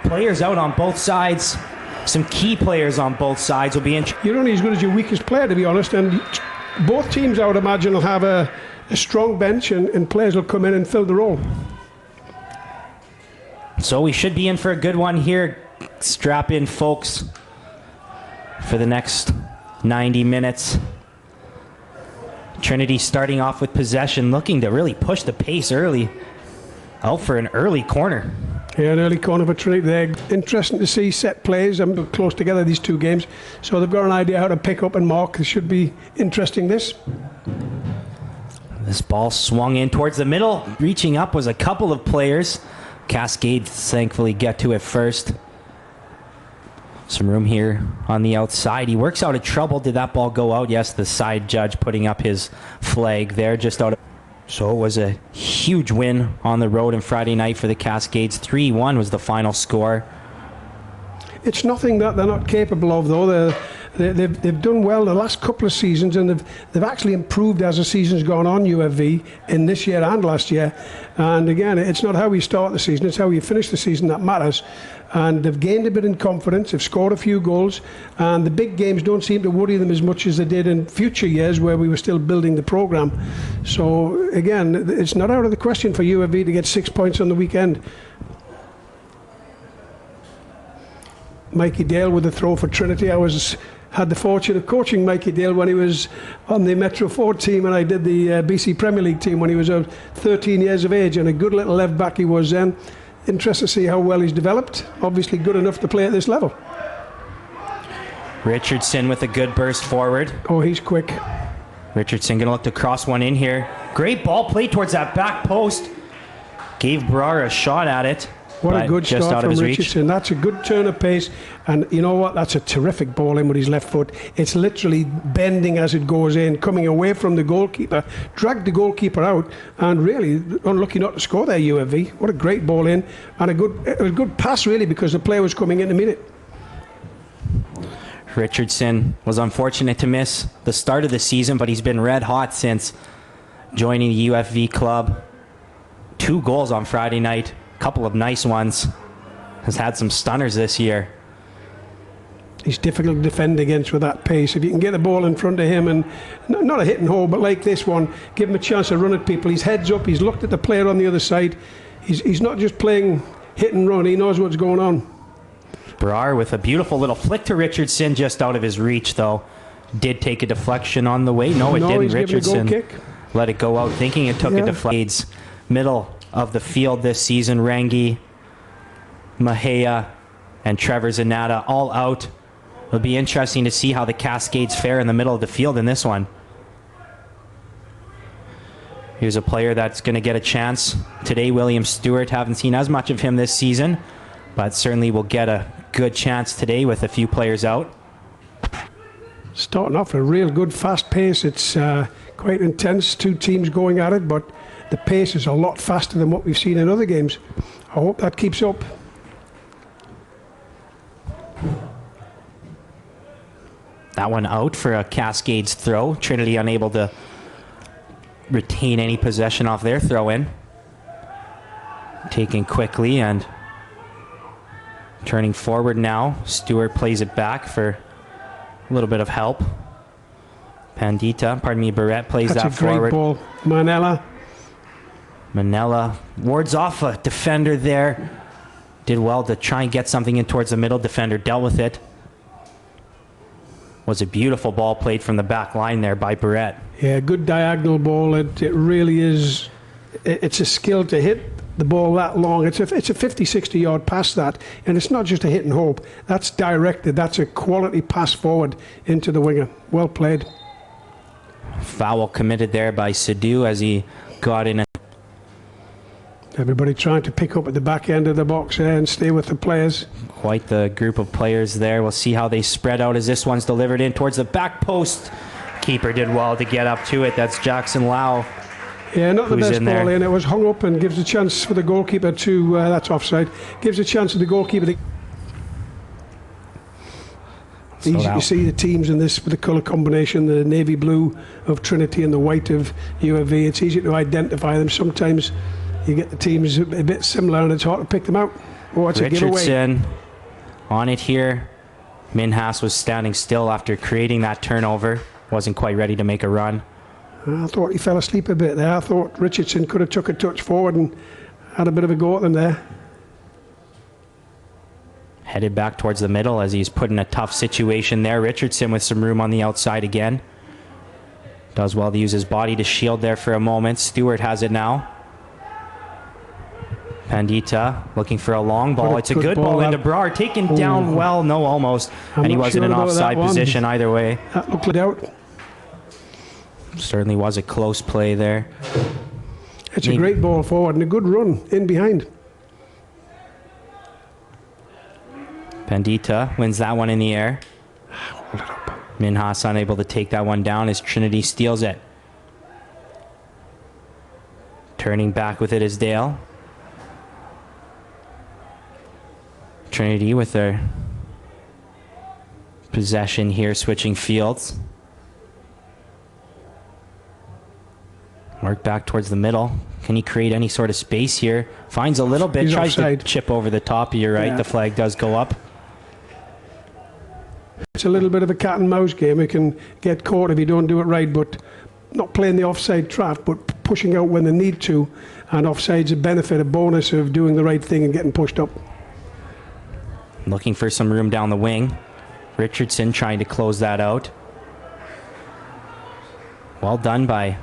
players out on both sides. Some key players on both sides will be in. You're only as good as your weakest player, to be honest, and both teams, I would imagine, will have a strong bench, and players will come in and fill the role. So we should be in for a good one here. Strap in, folks, for the next 90 minutes. Trinity starting off with possession, looking to really push the pace early. Out for an early corner. Yeah, an early corner for Trinity there. Interesting to see set plays. I'm close together, these two games. So they've got an idea how to pick up and mark. It should be interesting, this. This ball swung in towards the middle. Reaching up was a couple of players. Cascade thankfully get to it first. Some room here on the outside. He works out of trouble. Did that ball go out? Yes, the side judge putting up his flag there just out of... So it was a huge win on the road on Friday night for the Cascades. 3-1 was the final score. It's nothing that they're not capable of, though. They've done well the last couple of seasons, and they've actually improved as the season's gone on, UFV, in this year and last year. And again, it's not how you start the season, it's how you finish the season that matters. And they've gained a bit in confidence, they've scored a few goals, and the big games don't seem to worry them as much as they did in future years where we were still building the programme. So again, it's not out of the question for UFV to get 6 points on the weekend. Mikey Dale with a throw for Trinity. I had the fortune of coaching Mikey Dale when he was on the Metro Ford team, and I did the BC Premier League team when he was 13 years of age, and a good little left back he was then. Interested to see how well he's developed. Obviously good enough to play at this level. Richardson with a good burst forward. Oh, he's quick. Richardson going to look to cross one in here. Great ball played towards that back post. Gave Brar a shot at it. What a good start from Richardson. That's a good turn of pace. And you know what? That's a terrific ball in with his left foot. It's literally bending as it goes in, coming away from the goalkeeper. Dragged the goalkeeper out, and really unlucky not to score there, UFV. What a great ball in. And a good pass, really, because the player was coming in to meet it. Richardson was unfortunate to miss the start of the season, but he's been red hot since joining the UFV club. 2 goals on Friday night. Couple of nice ones. Has had some stunners this year. He's difficult to defend against with that pace. If you can get the ball in front of him, and not a hit and hold, but like this one, give him a chance to run at people. He's heads up, he's looked at the player on the other side. He's not just playing hit and run, he knows what's going on. Brar with a beautiful little flick to Richardson, just out of his reach though. Did take a deflection on the way. No, it didn't. Richardson let it go out, thinking it took a deflection. Middle of the field this season, Rangi, Mahea, and Trevor Zanata all out. It'll be interesting to see how the Cascades fare in the middle of the field in this one. Here's a player that's going to get a chance today, William Stewart. Haven't seen as much of him this season, but certainly will get a good chance today with a few players out. Starting off at a real good fast pace. It's quite intense, 2 teams going at it, but the pace is a lot faster than what we've seen in other games. I hope that keeps up. That one out for a Cascades throw. Trinity unable to retain any possession off their throw in. Taken quickly and turning forward now. Stewart plays it back for a little bit of help. Barrett plays that forward. That's a great ball. Manella wards off a defender there. Did well to try and get something in towards the middle. Defender dealt with it. Was a beautiful ball played from the back line there by Barrett. Yeah, good diagonal ball. It really is. It's a skill to hit the ball that long. It's a 50-60 yard pass, that, and it's not just a hit and hope. That's directed. That's a quality pass forward into the winger. Well played. Foul committed there by Sidhu as he got in. Everybody trying to pick up at the back end of the box there and stay with the players. Quite the group of players there. We'll see how they spread out as this one's delivered in towards the back post. Keeper did well to get up to it. That's Jackson Lau. Yeah, not the best ball in. It was hung up and gives a chance for the goalkeeper to, that's offside, gives a chance for the goalkeeper to... Easy to see the teams in this with the colour combination, the navy blue of Trinity and the white of UFV. It's easy to identify them. Sometimes you get the teams a bit similar and it's hard to pick them out. Oh, it's a giveaway. Richardson on it here. Minhas was standing still after creating that turnover. Wasn't quite ready to make a run. I thought he fell asleep a bit there. I thought Richardson could have took a touch forward and had a bit of a go at them there. Headed back towards the middle as he's put in a tough situation there. Richardson with some room on the outside again. Does well to use his body to shield there for a moment. Stewart has it now. Pandita looking for a long ball. It's a good ball into Brar. Taken down well. No, almost. And he wasn't in an offside position either way. That looked it out. Certainly was a close play there. It's a great ball forward and a good run in behind. Pandita wins that one in the air. Hold it up. Minhas unable to take that one down as Trinity steals it. Turning back with it is Dale. Trinity with their possession here, switching fields. Work back towards the middle. Can he create any sort of space here? Finds a little bit, tries to chip over the top. You're right, the flag does go up. It's a little bit of a cat and mouse game. It can get caught if you don't do it right, but not playing the offside trap, but pushing out when they need to. And offside's a benefit, a bonus of doing the right thing and getting pushed up. Looking for some room down the wing. Richardson trying to close that out. Well done by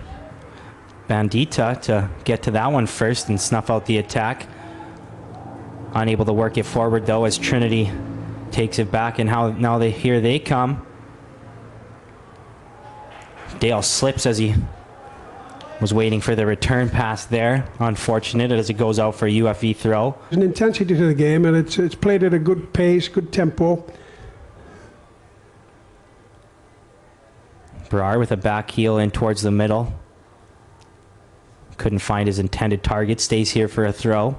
Bandita to get to that one first and snuff out the attack. Unable to work it forward though as Trinity takes it back, and now here they come. Dale slips as he was waiting for the return pass there. Unfortunate as it goes out for a UFV throw. There's an intensity to the game, and it's played at a good pace, good tempo. Brar with a back heel in towards the middle. Couldn't find his intended target. Stays here for a throw.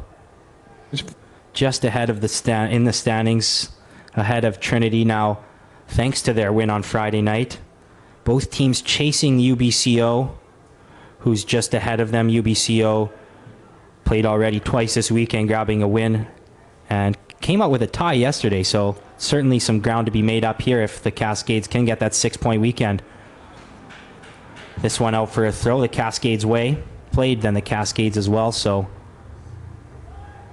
Just ahead of the standings, ahead of Trinity now, thanks to their win on Friday night. Both teams chasing UBCO, who's just ahead of them. UBCO played already twice this weekend, grabbing a win, and came out with a tie yesterday, so certainly some ground to be made up here if the Cascades can get that 6-point weekend. This one out for a throw, the Cascades way. Played then the Cascades as well, so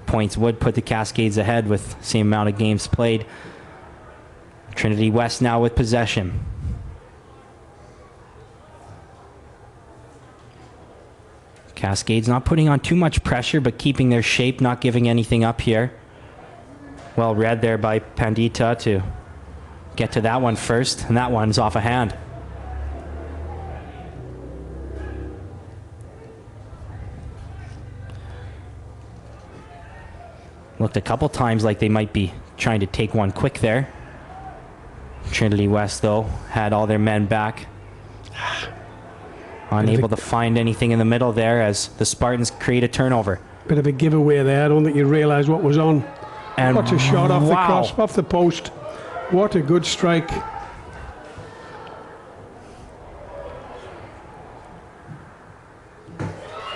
points would put the Cascades ahead with the same amount of games played. Trinity West now with possession. Cascades not putting on too much pressure, but keeping their shape, not giving anything up here. Well read there by Pandita to get to that one first, and that one's off a hand. Looked a couple times like they might be trying to take one quick there. Trinity West, though, had all their men back. Unable to find anything in the middle there as the Spartans create a turnover. Bit of a giveaway there. I don't think you realised what was on. And what a shot off the cross, off the post. What a good strike.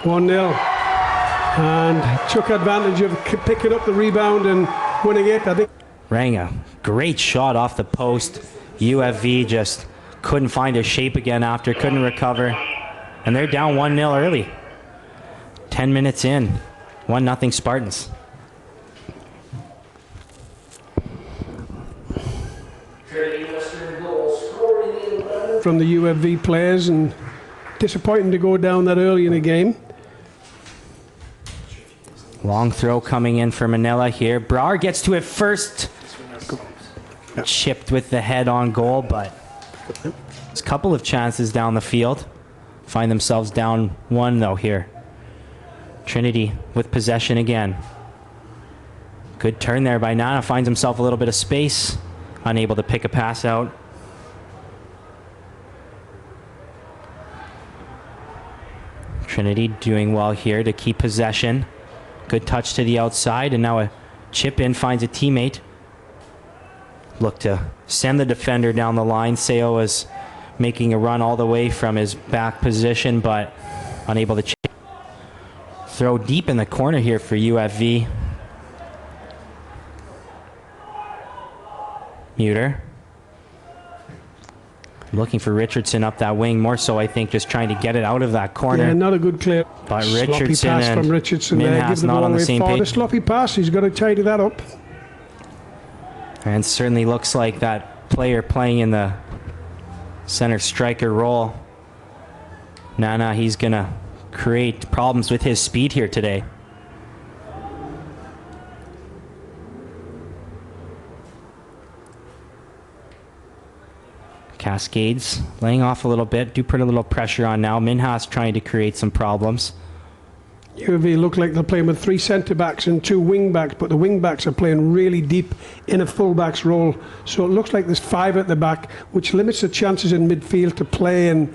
One 0. And took advantage of picking up the rebound and winning it, I think. Rang a great shot off the post. UFV just couldn't find their shape again after, couldn't recover. And they're down 1-0 early. 10 minutes in. 1-0 Spartans. From the UFV players, and disappointing to go down that early in the game. Long throw coming in for Manila here. Brar gets to it first. Chipped with the head on goal, but there's a couple of chances down the field. Find themselves down 1 though here. Trinity with possession again. Good turn there by Nana. Finds himself a little bit of space. Unable to pick a pass out. Trinity doing well here to keep possession. Good touch to the outside, and now a chip in finds a teammate. Look to send the defender down the line. Seo is making a run all the way from his back position, but unable to chip. Throw deep in the corner here for UFV. Muter. Looking for Richardson up that wing, more so I think just trying to get it out of that corner. Yeah, not a good clear. But sloppy Richardson pass and from Richardson there. Minhas Give the not ball on the away same far. page. The sloppy pass, he's got to tidy that up. And certainly looks like that player playing in the center striker role. Nana, he's going to create problems with his speed here today. Cascades laying off a little bit. Do put a little pressure on now. Minhas trying to create some problems. UV look like they're playing with 3 centre-backs and 2 wing-backs, but the wing-backs are playing really deep in a full-back's role. So it looks like there's 5 at the back, which limits the chances in midfield to play and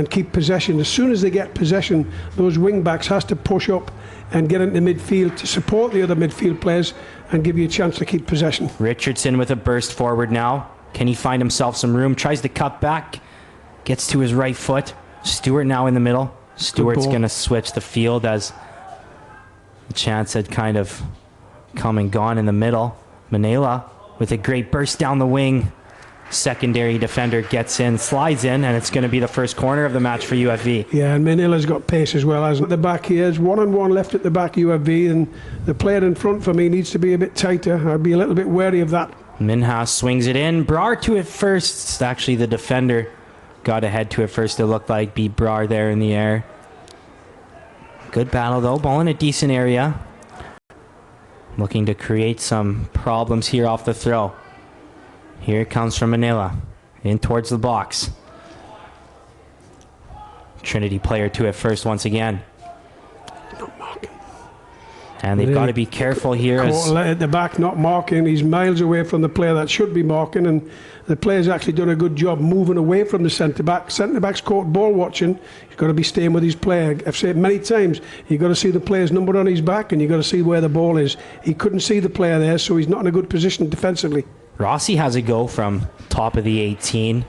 keep possession. As soon as they get possession, those wing-backs has to push up and get into midfield to support the other midfield players and give you a chance to keep possession. Richardson with a burst forward now. Can he find himself some room? Tries to cut back. Gets to his right foot. Stewart now in the middle. Stewart's going to switch the field as the chance had kind of come and gone in the middle. Manela with a great burst down the wing. Secondary defender gets in, slides in, and it's going to be the first corner of the match for UFV. Yeah, and Manila's got pace as well. As at the back he is, 1-on-1 left at the back UFV, and the player in front for me needs to be a bit tighter. I'd be a little bit wary of that. Minhas swings it in. Brar to it first. Actually, the defender got ahead to it first. It looked like beat Brar there in the air. Good battle, though. Ball in a decent area. Looking to create some problems here off the throw. Here it comes from Manila. In towards the box. Trinity player to it first once again. And they've got to be careful here. At the back, not marking. He's miles away from the player that should be marking, and the player's actually done a good job moving away from the centre-back. Centre-back's caught ball watching. He's got to be staying with his player. I've said many times, you've got to see the player's number on his back, and you've got to see where the ball is. He couldn't see the player there, so he's not in a good position defensively. Rossi has a go from top of the 18.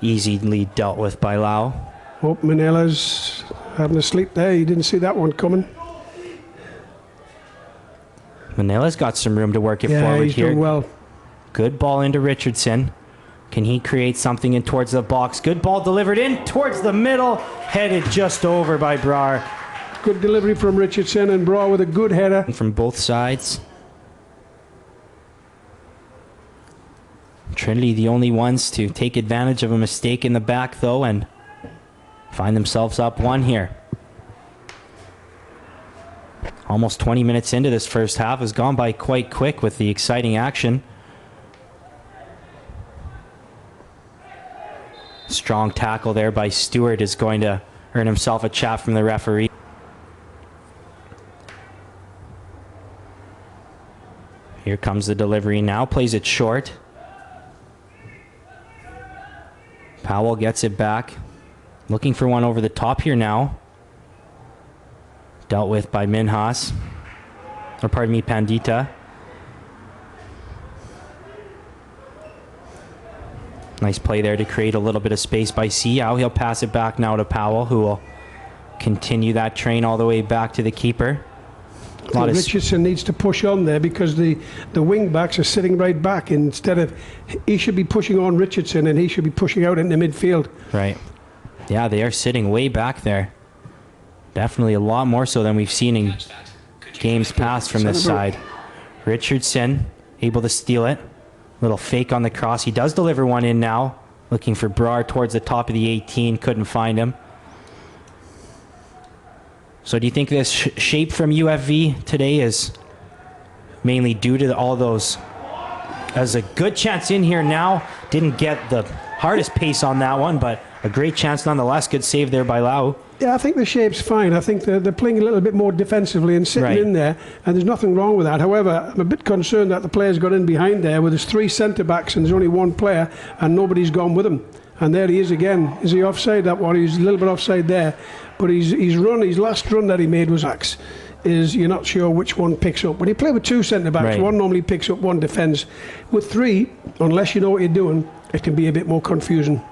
Easily dealt with by Lau. Oh, Manila's having a sleep there. He didn't see that one coming. Manila's got some room to work it forward he's here. Doing well. Good ball into Richardson. Can he create something in towards the box? Good ball delivered in towards the middle. Headed just over by Brar. Good delivery from Richardson, and Brar with a good header. From both sides. Trinity the only ones to take advantage of a mistake in the back, though, and find themselves up 1 here. Almost 20 minutes into this first half has gone by quite quick with the exciting action. Strong tackle there by Stewart is going to earn himself a chat from the referee. Here comes the delivery now, plays it short. Powell gets it back. Looking for one over the top here now. Dealt with by Minhas. Or pardon me, Pandita. Nice play there to create a little bit of space by Siao. He'll pass it back now to Powell, who will continue that train all the way back to the keeper. Richardson needs to push on there because the wing backs are sitting right back. Instead of, he should be pushing on Richardson and he should be pushing out into midfield. Right. Yeah, they are sitting way back there. Definitely a lot more so than we've seen in games past from this side. Richardson able to steal it. Little fake on the cross. He does deliver one in now. Looking for Brar towards the top of the 18. Couldn't find him. So do you think this shape from UFV today is mainly due to all those? There's a good chance in here now. Didn't get the hardest pace on that one, but a great chance nonetheless. Good save there by Lau. Yeah, I think the shape's fine. I think they're playing a little bit more defensively and sitting in there, and there's nothing wrong with that. However, I'm a bit concerned that the players got in behind there with his 3 centre-backs and there's only 1 player and nobody's gone with him. And there he is again. Is he offside that one? He's a little bit offside there. But his last run that he made was axe. You're not sure which one picks up. When you play with 2 centre-backs, one normally picks up, one defends. With 3, unless you know what you're doing, it can be a bit more confusing.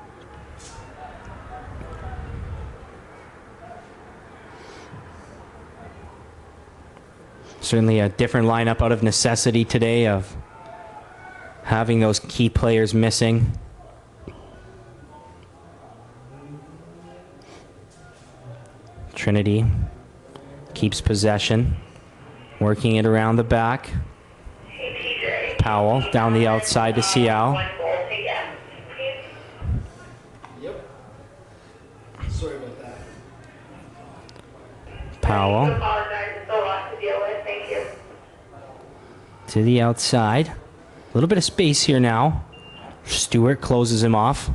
Certainly a different lineup out of necessity today of having those key players missing. Trinity keeps possession, working it around the back. Powell down the outside to Seau. Yep. Sorry about that. Powell to the outside. A little bit of space here now. Stewart closes him off.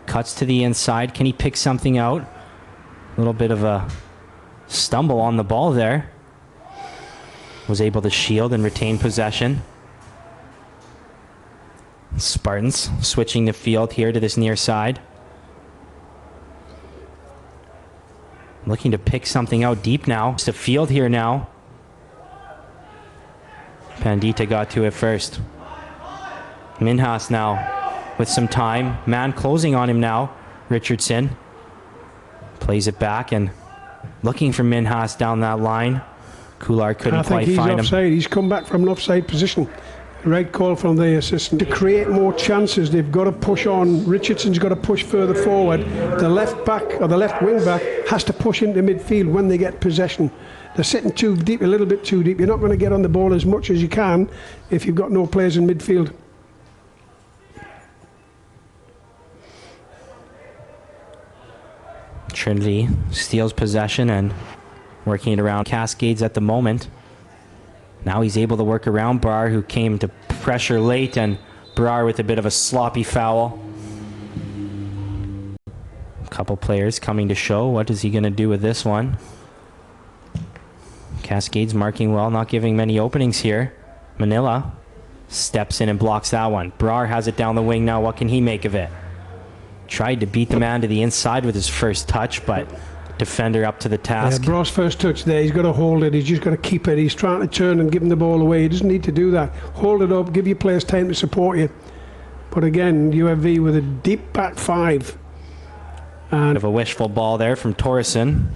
Cuts to the inside. Can he pick something out? A little bit of a stumble on the ball there. Was able to shield and retain possession. Spartans switching the field here to this near side. Looking to pick something out deep now. It's the field here now. Pandita got to it first. Minhas now with some time. Man closing on him now. Richardson plays it back and looking for Minhas down that line. Kular couldn't quite find him. I think he's offside. He's come back from an offside position. Right call from the assistant. To create more chances, they've got to push on. Richardson's got to push further forward. The left back, or the left wing back, has to push into midfield when they get possession. They're sitting too deep, a little bit too deep. You're not going to get on the ball as much as you can if you've got no players in midfield. Trinity steals possession and working it around Cascades at the moment. Now he's able to work around Brar, who came to pressure late, and Brar with a bit of a sloppy foul. A couple players coming to show. What is he going to do with this one? Cascades marking well, not giving many openings here. Manila steps in and blocks that one. Brar has it down the wing now. What can he make of it? Tried to beat the man to the inside with his first touch, but defender up to the task. Yeah, Brar's first touch there, he's got to hold it, he's just got to keep it. He's trying to turn and give him the ball away. He doesn't need to do that. Hold it up, give your players time to support you. But again, UFV with a deep back five. And of a wishful ball there from Torreson.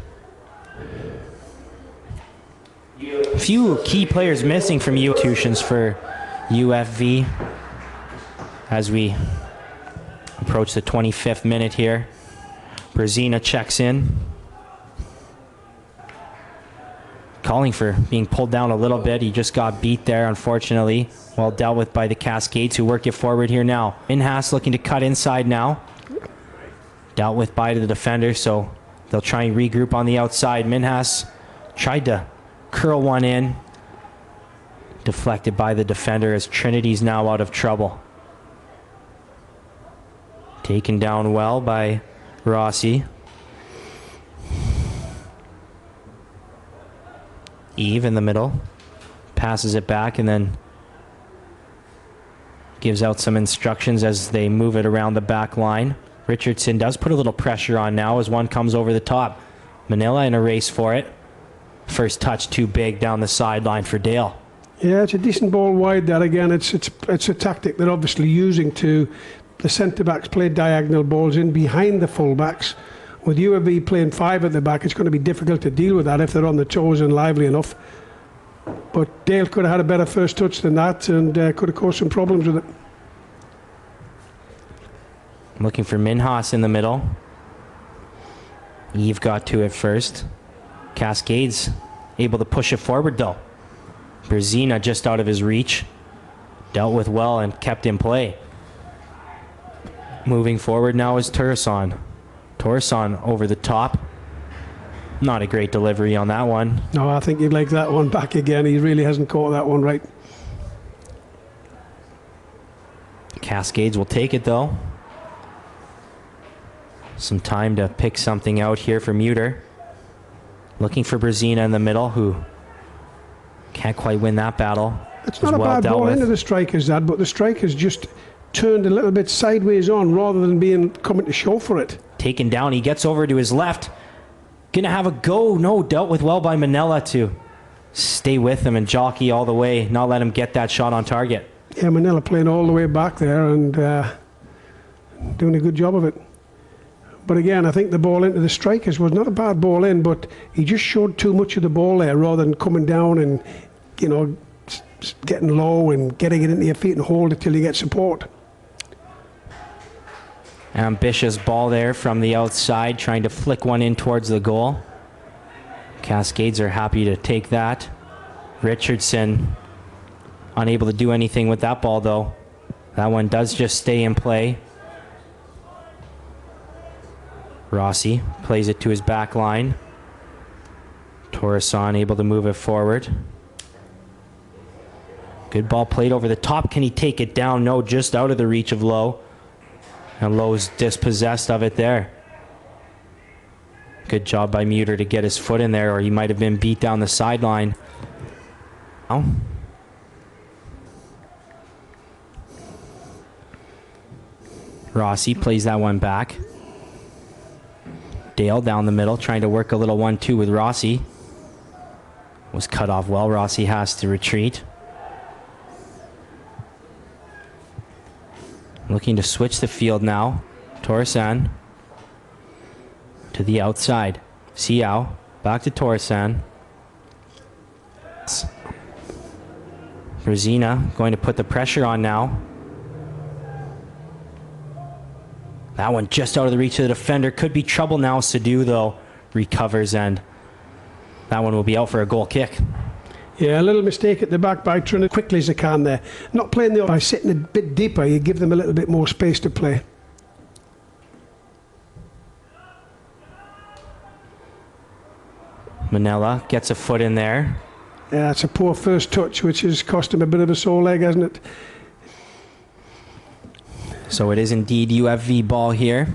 A few key players missing from institutions for UFV as we approach the 25th minute here. Brzezina checks in. Calling for being pulled down a little bit. He just got beat there, unfortunately. Well dealt with by the Cascades, who work it forward here now. Minhas looking to cut inside now. Dealt with by the defender, so they'll try and regroup on the outside. Minhas tried to curl one in. Deflected by the defender as Trinity's now out of trouble. Taken down well by Rossi. Eve in the middle. Passes it back and then gives out some instructions as they move it around the back line. Richardson does put a little pressure on now as one comes over the top. Manila in a race for it. First touch too big down the sideline for Dale. yeah, it's a decent ball wide there. Again, it's a tactic they're obviously using to the centre-backs play diagonal balls in behind the full-backs. With UFV playing five at the back, it's going to be difficult to deal with that if they're on the toes and lively enough. But Dale could have had a better first touch than that and could have caused some problems with it. Looking for Minhas in the middle. Eve got to it first. Cascades able to push it forward though. Brzezina just out of his reach. Dealt with well and kept in play. Moving forward now is Torreson. Torreson over the top. Not a great delivery on that one. No, I think you'd like that one back again. He really hasn't caught that one right. Cascades will take it though. Some time to pick something out here for Muter. Looking for Brzezina in the middle, who can't quite win that battle. It's not a bad ball into the strikers, Dad, but the strikers just turned a little bit sideways on rather than being coming to show for it. Taken down, he gets over to his left. Gonna have a go. No, dealt with well by Manila to stay with him and jockey all the way, not let him get that shot on target. Yeah, Manila playing all the way back there and doing a good job of it. But again, I think the ball into the strikers was not a bad ball in, but he just showed too much of the ball there rather than coming down and, you know, getting low and getting it into your feet and hold it till you get support. Ambitious ball there from the outside, trying to flick one in towards the goal. Cascades are happy to take that. Richardson unable to do anything with that ball, though. That one does just stay in play. Rossi plays it to his back line. Torreson able to move it forward. Good ball played over the top. Can he take it down? No, just out of the reach of Lowe. And Lowe's dispossessed of it there. Good job by Muter to get his foot in there, or he might have been beat down the sideline. Oh. Rossi plays that one back. Dale down the middle, trying to work a little 1-2 with Rossi. Was cut off well. Rossi has to retreat. Looking to switch the field now. Torreson to the outside. Siao back to Torreson. Brezina going to put the pressure on now. That one just out of the reach of the defender. Could be trouble now. Sadu, though, recovers, and that one will be out for a goal kick. Yeah, a little mistake at the back by Trinity quickly as they can there. Not playing the by sitting a bit deeper, you give them a little bit more space to play. Manella gets a foot in there. Yeah, it's a poor first touch, which has cost him a bit of a sore leg, hasn't it? So it is indeed UFV ball here.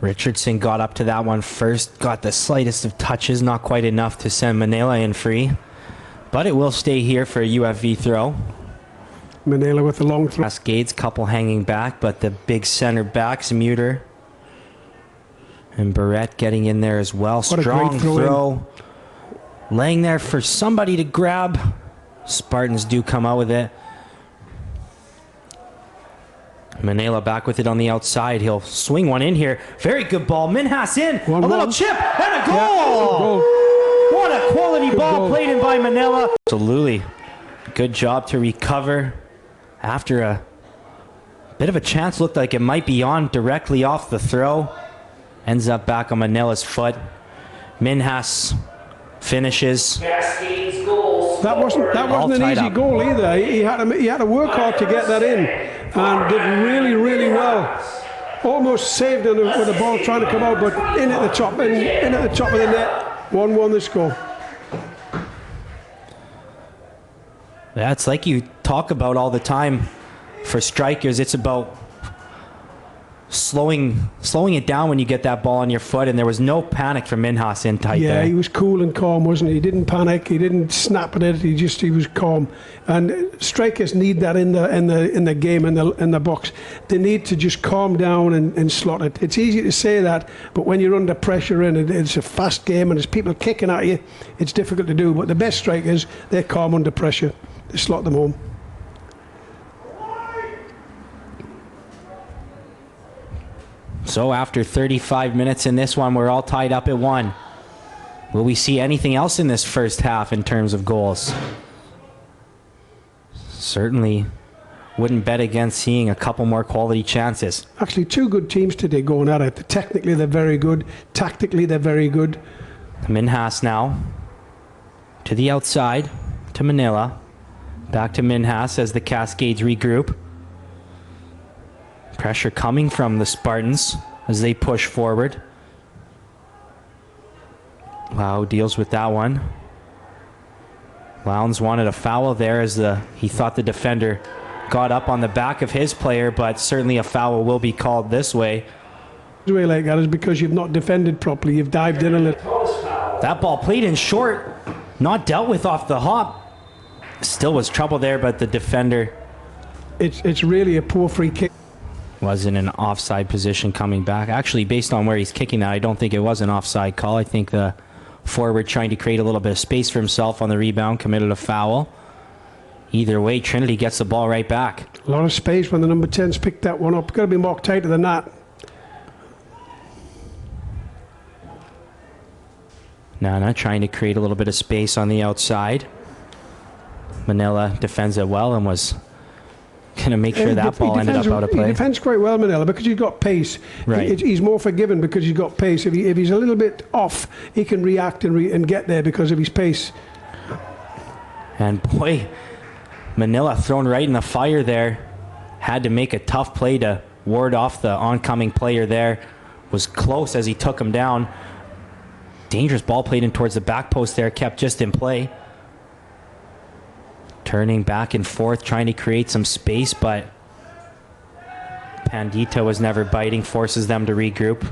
Richardson got up to that one first, got the slightest of touches, not quite enough to send Manila in free. But it will stay here for a UFV throw. Manila with the long throw. Cascades, couple hanging back, but the big center backs, Muter and Barrett getting in there as well. What strong throw. Laying there for somebody to grab. Spartans do come out with it. Manela back with it on the outside. He'll swing one in here. Very good ball. Minhas in. A little chip and a goal. Yeah, goal. What a quality ball played in by Manela. Absolutely. Good job to recover after a bit of a chance. Looked like it might be on directly off the throw. Ends up back on Manela's foot. Minhas finishes. That wasn't an easy goal either. He had to work hard to get that in, and did really, really well. Almost saved it with the ball trying to come out, but in at the top, in at the top of the net. 1-1 the score. Yeah, it's like you talk about all the time. For strikers, it's about slowing it down when you get that ball on your foot, and there was no panic from Minhas in tight there. Yeah, he was cool and calm, wasn't he? He didn't panic, he didn't snap at it, he was calm. And strikers need that in the game, in the box. They need to just calm down and slot it. It's easy to say that, but when you're under pressure and it's a fast game and there's people kicking at you, it's difficult to do. But the best strikers, they're calm under pressure. They slot them home. So after 35 minutes in this one, we're all tied up at 1. Will we see anything else in this first half in terms of goals? Certainly wouldn't bet against seeing a couple more quality chances. Actually, two good teams today going at it. Technically, they're very good. Tactically, they're very good. Minhas now to the outside, to Manila. Back to Minhas as the Cascades regroup. Pressure coming from the Spartans as they push forward. Lau deals with that one. Lowndes wanted a foul there as he thought the defender got up on the back of his player, but certainly a foul will be called this way. The way like that is because you've not defended properly. You've dived in a little. That ball played in short, not dealt with off the hop. Still was trouble there, but the defender... It's really a poor free kick. Was in an offside position coming back. Actually, based on where he's kicking that, I don't think it was an offside call. I think the forward trying to create a little bit of space for himself on the rebound committed a foul. Either way, Trinity gets the ball right back. A lot of space when the number 10's picked that one up. Got to be more tighter than that. Nana trying to create a little bit of space on the outside. Manila defends it well and was going to make sure that ball ended up out of play. He defends quite well, Manila, because he's got pace. Right. He's more forgiving because he's got pace. If he's a little bit off, he can react and get there because of his pace. And boy, Manila thrown right in the fire there. Had to make a tough play to ward off the oncoming player there. Was close as he took him down. Dangerous ball played in towards the back post there, kept just in play. Turning back and forth, trying to create some space, but Pandita was never biting, forces them to regroup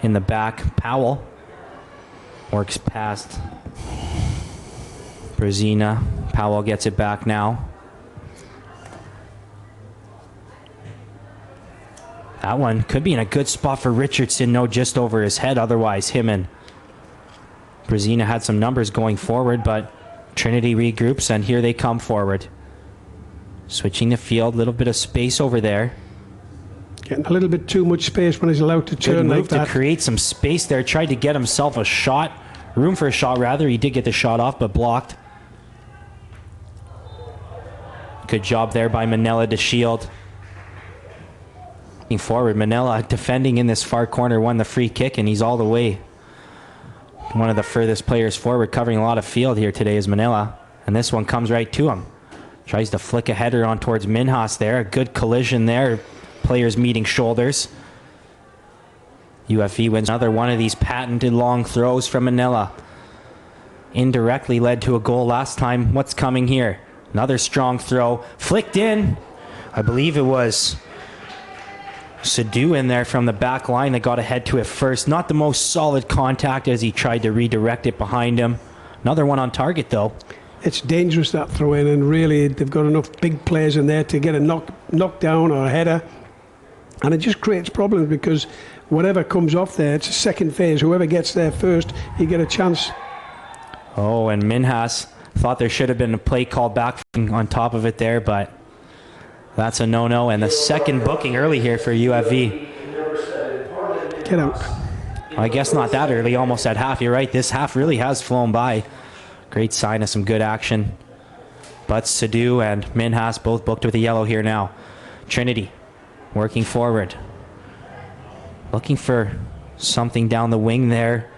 in the back. Powell works past Brazina. Powell gets it back now. That one could be in a good spot for Richardson, no, just over his head. Otherwise, him and Brazina had some numbers going forward, but Trinity regroups, and here they come forward. Switching the field, a little bit of space over there. Getting a little bit too much space when he's allowed to turn like that. To create some space there. Tried to get himself a shot. Room for a shot, rather. He did get the shot off, but blocked. Good job there by Manila to shield. Looking forward, Manila defending in this far corner, won the free kick, and he's all the way. One of the furthest players forward, covering a lot of field here today is Manila. And this one comes right to him. Tries to flick a header on towards Minhas there. A good collision there. Players meeting shoulders. UFV wins another one of these patented long throws from Manila. Indirectly led to a goal last time. What's coming here? Another strong throw. Flicked in. I believe it was Sadu in there from the back line that got ahead to it first. Not the most solid contact as he tried to redirect it behind him. Another one on target, though. It's dangerous, that throw in, and really they've got enough big players in there to get a knockdown or a header. And it just creates problems because whatever comes off there, it's a second phase. Whoever gets there first, you get a chance. Oh, and Minhas thought there should have been a play called back on top of it there, but that's a no-no. And the second booking early here for UFV. Get out. I guess not that early, almost at half. You're right, this half really has flown by. Great sign of some good action. But Sadu and Minhas both booked with a yellow here now. Trinity working forward. Looking for something down the wing there.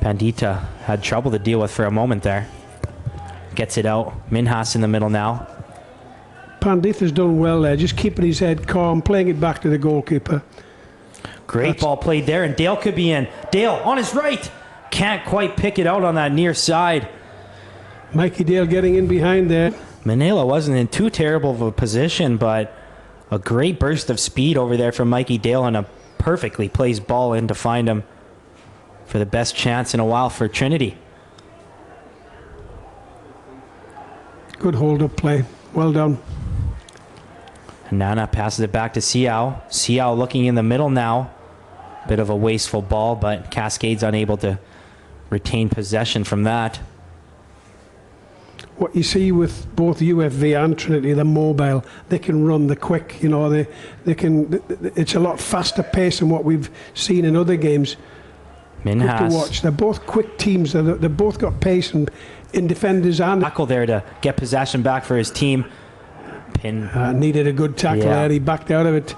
Pandita had trouble to deal with for a moment there. Gets it out. Minhas in the middle now. Pandita's done well there, just keeping his head calm, playing it back to the goalkeeper. Great ball played there, and Dale could be in. Dale on his right. Can't quite pick it out on that near side. Mikey Dale getting in behind there. Manila wasn't in too terrible of a position, but a great burst of speed over there from Mikey Dale, and a perfectly placed ball in to find him for the best chance in a while for Trinity. Good hold-up play. Well done. Nana passes it back to Siao. Siao looking in the middle now. Bit of a wasteful ball, but Cascade's unable to retain possession from that. What you see with both UFV and Trinity, they're mobile. They can run, they're quick. You know, they can. It's a lot faster pace than what we've seen in other games. Minhas. Good to watch. They're both quick teams. They've both got pace and in defenders and Tackle there to get possession back for his team. Needed a good tackle there. He backed out of it.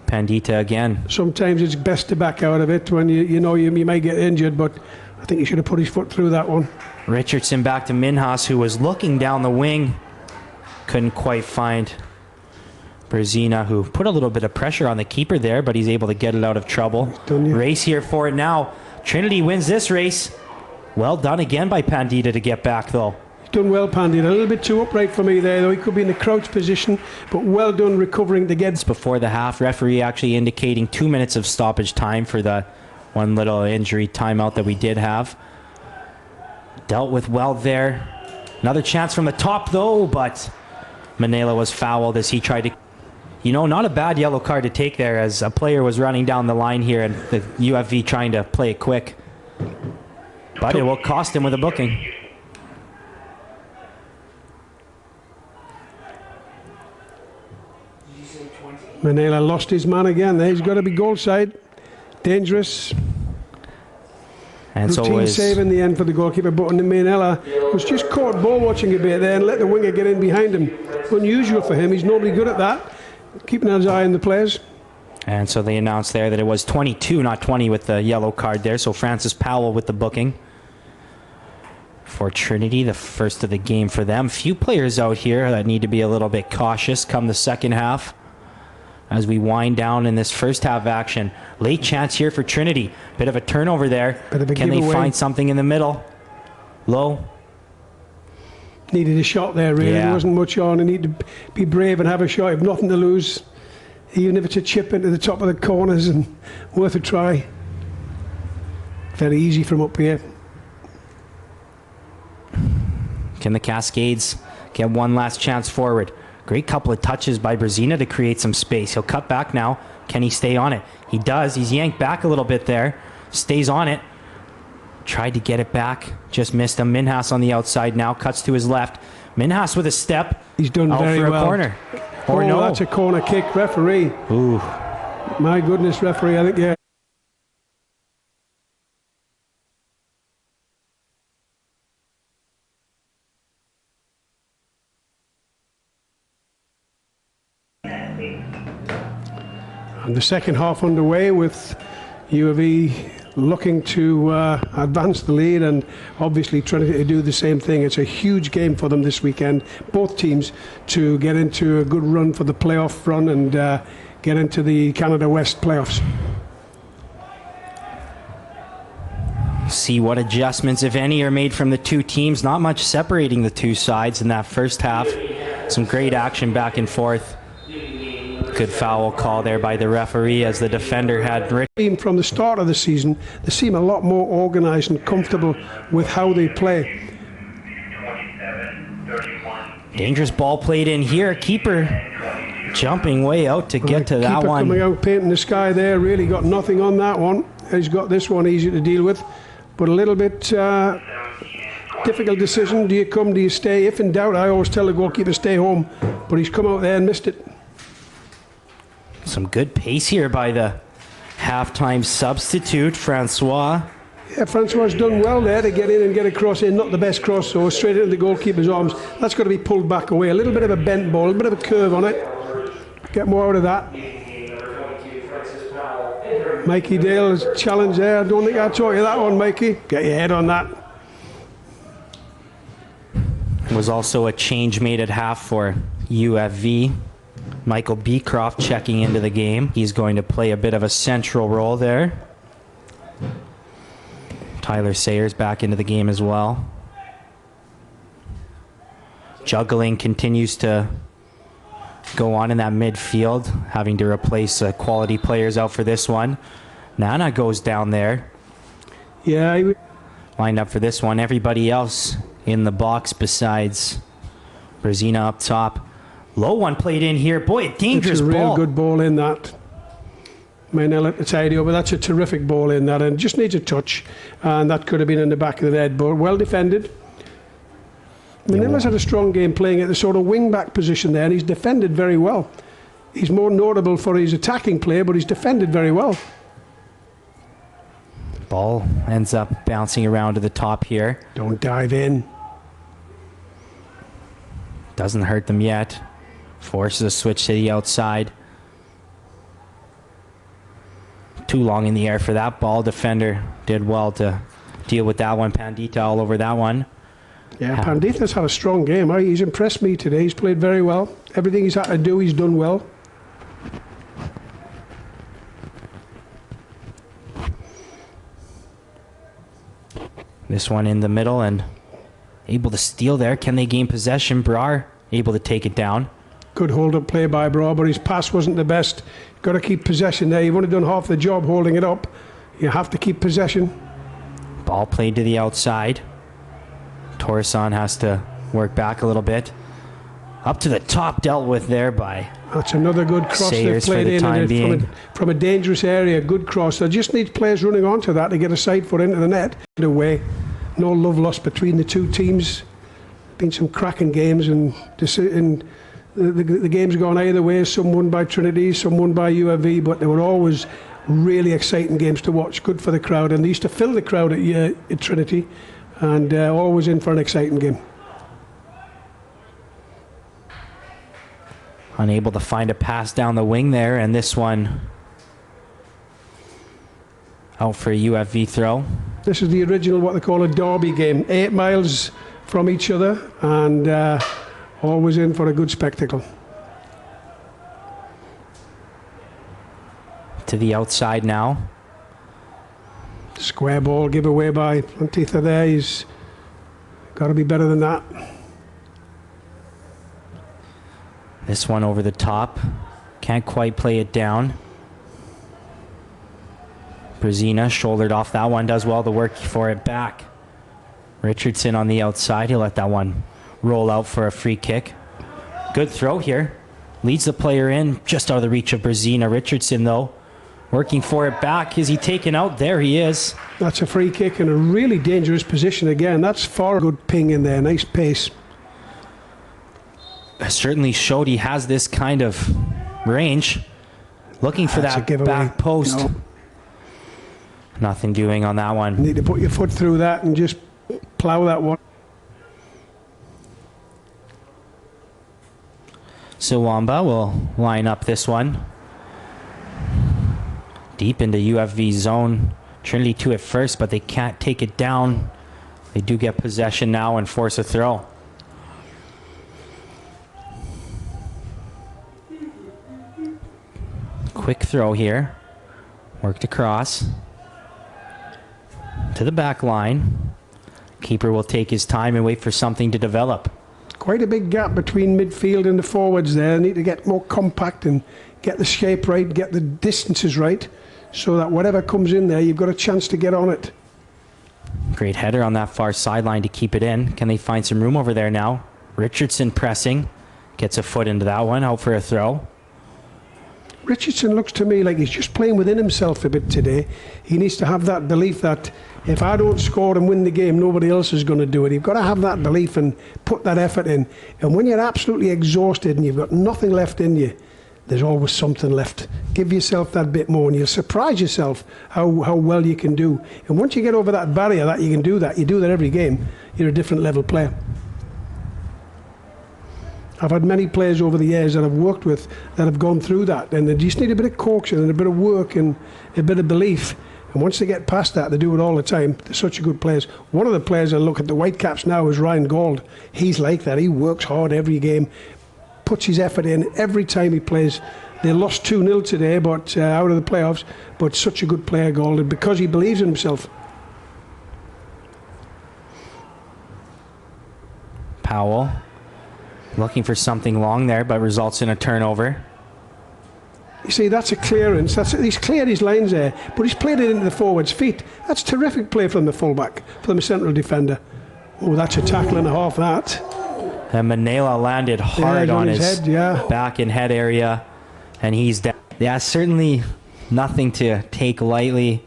Pandita again. Sometimes it's best to back out of it when you know you may get injured, but I think he should have put his foot through that one. Richardson back to Minhas, who was looking down the wing. Couldn't quite find Brazina, who put a little bit of pressure on the keeper there, but he's able to get it out of trouble. Race here for it now. Trinity wins this race. Well done again by Pandita to get back, though. Done well, Pandita. A little bit too upright for me there, though. He could be in a crouch position, but well done recovering to get. Before the half, referee actually indicating 2 minutes of stoppage time for the one little injury timeout that we did have. Dealt with well there. Another chance from the top, though, but Manila was fouled as he tried to. You know, not a bad yellow card to take there, as a player was running down the line here and the UFV trying to play it quick. But it will cost him with a booking. Manila lost his man again there. He's got to be goal side. Dangerous. And so routine save in the end for the goalkeeper, but Mainella was just caught ball watching a bit there and let the winger get in behind him. Unusual for him. He's normally good at that, keeping his eye on the players. And so they announced there that it was 22, not 20, with the yellow card there. So Francis Powell with the booking for Trinity, the first of the game for them. Few players out here that need to be a little bit cautious come the second half as we wind down in this first half action. Late chance here for Trinity. Bit of a turnover there. Can they find something in the middle? Low. Needed a shot there, really. There wasn't much on. They need to be brave and have a shot. If nothing to lose, even if it's a chip into the top of the corners, and worth a try. Very easy from up here. Can the Cascades get one last chance forward? Great couple of touches by Brzezina to create some space. He'll cut back now. Can he stay on it? He does. He's yanked back a little bit there. Stays on it. Tried to get it back. Just missed him. Minhas on the outside now. Cuts to his left. Minhas with a step. He's done out very for a well. Corner. Or no. That's a corner kick. Referee. Ooh. My goodness, referee. I think, yeah. And the second half underway with U of E looking to advance the lead, and obviously Trinity to do the same thing. It's a huge game for them this weekend, both teams, to get into a good run for the playoff run and get into the Canada West playoffs. See what adjustments, if any, are made from the two teams. Not much separating the two sides in that first half. Some great action back and forth. Good foul call there by the referee as the defender had Rick. From the start of the season, they seem a lot more organised and comfortable with how they play. Dangerous ball played in here. Keeper jumping way out to get to that one. Coming out painting the sky there. Really got nothing on that one. He's got this one easy to deal with, but a little bit difficult decision. Do you come? Do you stay? If in doubt, I always tell the goalkeeper stay home, but he's come out there and missed it. Some good pace here by the halftime substitute, Francois. Yeah, Francois done well there to get in and get a cross in. Not the best cross, so straight into the goalkeeper's arms. That's got to be pulled back away. A little bit of a bent ball, a bit of a curve on it. Get more out of that. Mikey Dale's challenge there. I don't think I taught you that one, Mikey. Get your head on that. Was also a change made at half for UFV. Michael Beecroft checking into the game. He's going to play a bit of a central role there. Tyler Sayers back into the game as well. Juggling continues to go on in that midfield, having to replace quality players out for this one. Nana goes down there. Yeah. Lined up for this one. Everybody else in the box besides Brzezina up top. Low one played in here. Boy, a dangerous ball. It's a real good ball in that. Mainella to tidy over. That's a terrific ball in that, and just needs a touch. And that could have been in the back of the net, but well defended. Mainella's had a strong game playing at the sort of wing-back position there, and he's defended very well. He's more notable for his attacking play, but he's defended very well. Ball ends up bouncing around to the top here. Don't dive in. Doesn't hurt them yet. Forces a switch to the outside. Too long in the air for that ball. Defender did well to deal with that one. Pandita all over that one. Yeah, Pandita's had a strong game. He's impressed me today. He's played very well. Everything he's had to do, he's done well. This one in the middle and able to steal there. Can they gain possession? Brar able to take it down. Good hold-up play by Brar, but his pass wasn't the best. Got to keep possession there. You've only done half the job holding it up. You have to keep possession. Ball played to the outside. Torreson has to work back a little bit. Up to the top, dealt with there by That's another good cross Sayers they've played in from a dangerous area. Good cross. They just need players running onto that to get a side foot into the net. Away. No love lost between the two teams. Been some cracking games, and the game's gone either way. Some won by Trinity, some won by UFV, but they were always really exciting games to watch. Good for the crowd, and they used to fill the crowd at Trinity, and always in for an exciting game. Unable to find a pass down the wing there, and this one out for a UFV throw. This is the original, what they call a derby game. 8 miles from each other, and always in for a good spectacle. To the outside now. Square ball give away by Antitha there. He's got to be better than that. This one over the top. Can't quite play it down. Brezina shouldered off that one. Does well to work for it back. Richardson on the outside. He'll let that one roll out for a free kick. Good throw here. Leads the player in. Just out of the reach of Brezina. Richardson, though, working for it back. Is he taken out? There he is. That's a free kick in a really dangerous position again. That's far good ping in there. Nice pace. Certainly showed he has this kind of range. Looking for that back post. No. Nothing doing on that one. You need to put your foot through that and just plough that one. Siwamba will line up this one. Deep into UFV zone. Trinity 2 at first, but they can't take it down. They do get possession now and force a throw. Quick throw here. Worked across. To the back line. Keeper will take his time and wait for something to develop. Quite a big gap between midfield and the forwards there. Need to get more compact and get the shape right, get the distances right, so that whatever comes in there, you've got a chance to get on it. Great header on that far sideline to keep it in. Can they find some room over there now? Richardson pressing. Gets a foot into that one. Out for a throw. Richardson looks to me like he's just playing within himself a bit today. He needs to have that belief that if I don't score and win the game, nobody else is going to do it. You've got to have that belief and put that effort in. And when you're absolutely exhausted and you've got nothing left in you, there's always something left. Give yourself that bit more and you'll surprise yourself how well you can do. And once you get over that barrier that you can do that, you do that every game, you're a different level player. I've had many players over the years that I've worked with that have gone through that, and they just need a bit of coaxing and a bit of work and a bit of belief. And once they get past that, they do it all the time. They're such good players. One of the players I look at the Whitecaps now is Ryan Gold. He's like that. He works hard every game, puts his effort in every time he plays. They lost 2-0 today, but out of the playoffs. But such a good player, Gold, and because he believes in himself. Powell. Looking for something long there, but results in a turnover. You see, that's a clearance. He's cleared his lines there, but he's played it into the forward's feet. That's terrific play from the fullback, from the central defender. Oh, that's a tackle and a half, that. And Manela landed hard on his head, back and head area, and he's down. Yeah, certainly nothing to take lightly.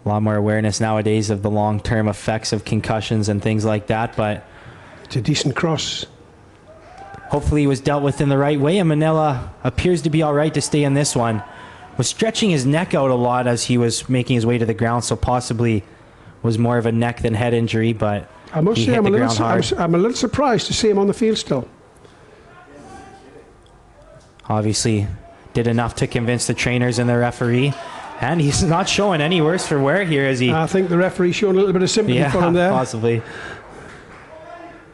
A lot more awareness nowadays of the long-term effects of concussions and things like that, but it's a decent cross. Hopefully he was dealt with in the right way, and Manila appears to be all right to stay in this one. Was stretching his neck out a lot as he was making his way to the ground, so possibly was more of a neck than head injury, but I must say I'm a little surprised to see him on the field still. Obviously did enough to convince the trainers and the referee, and he's not showing any worse for wear here, is he? I think the referee's showing a little bit of sympathy for him there. Possibly.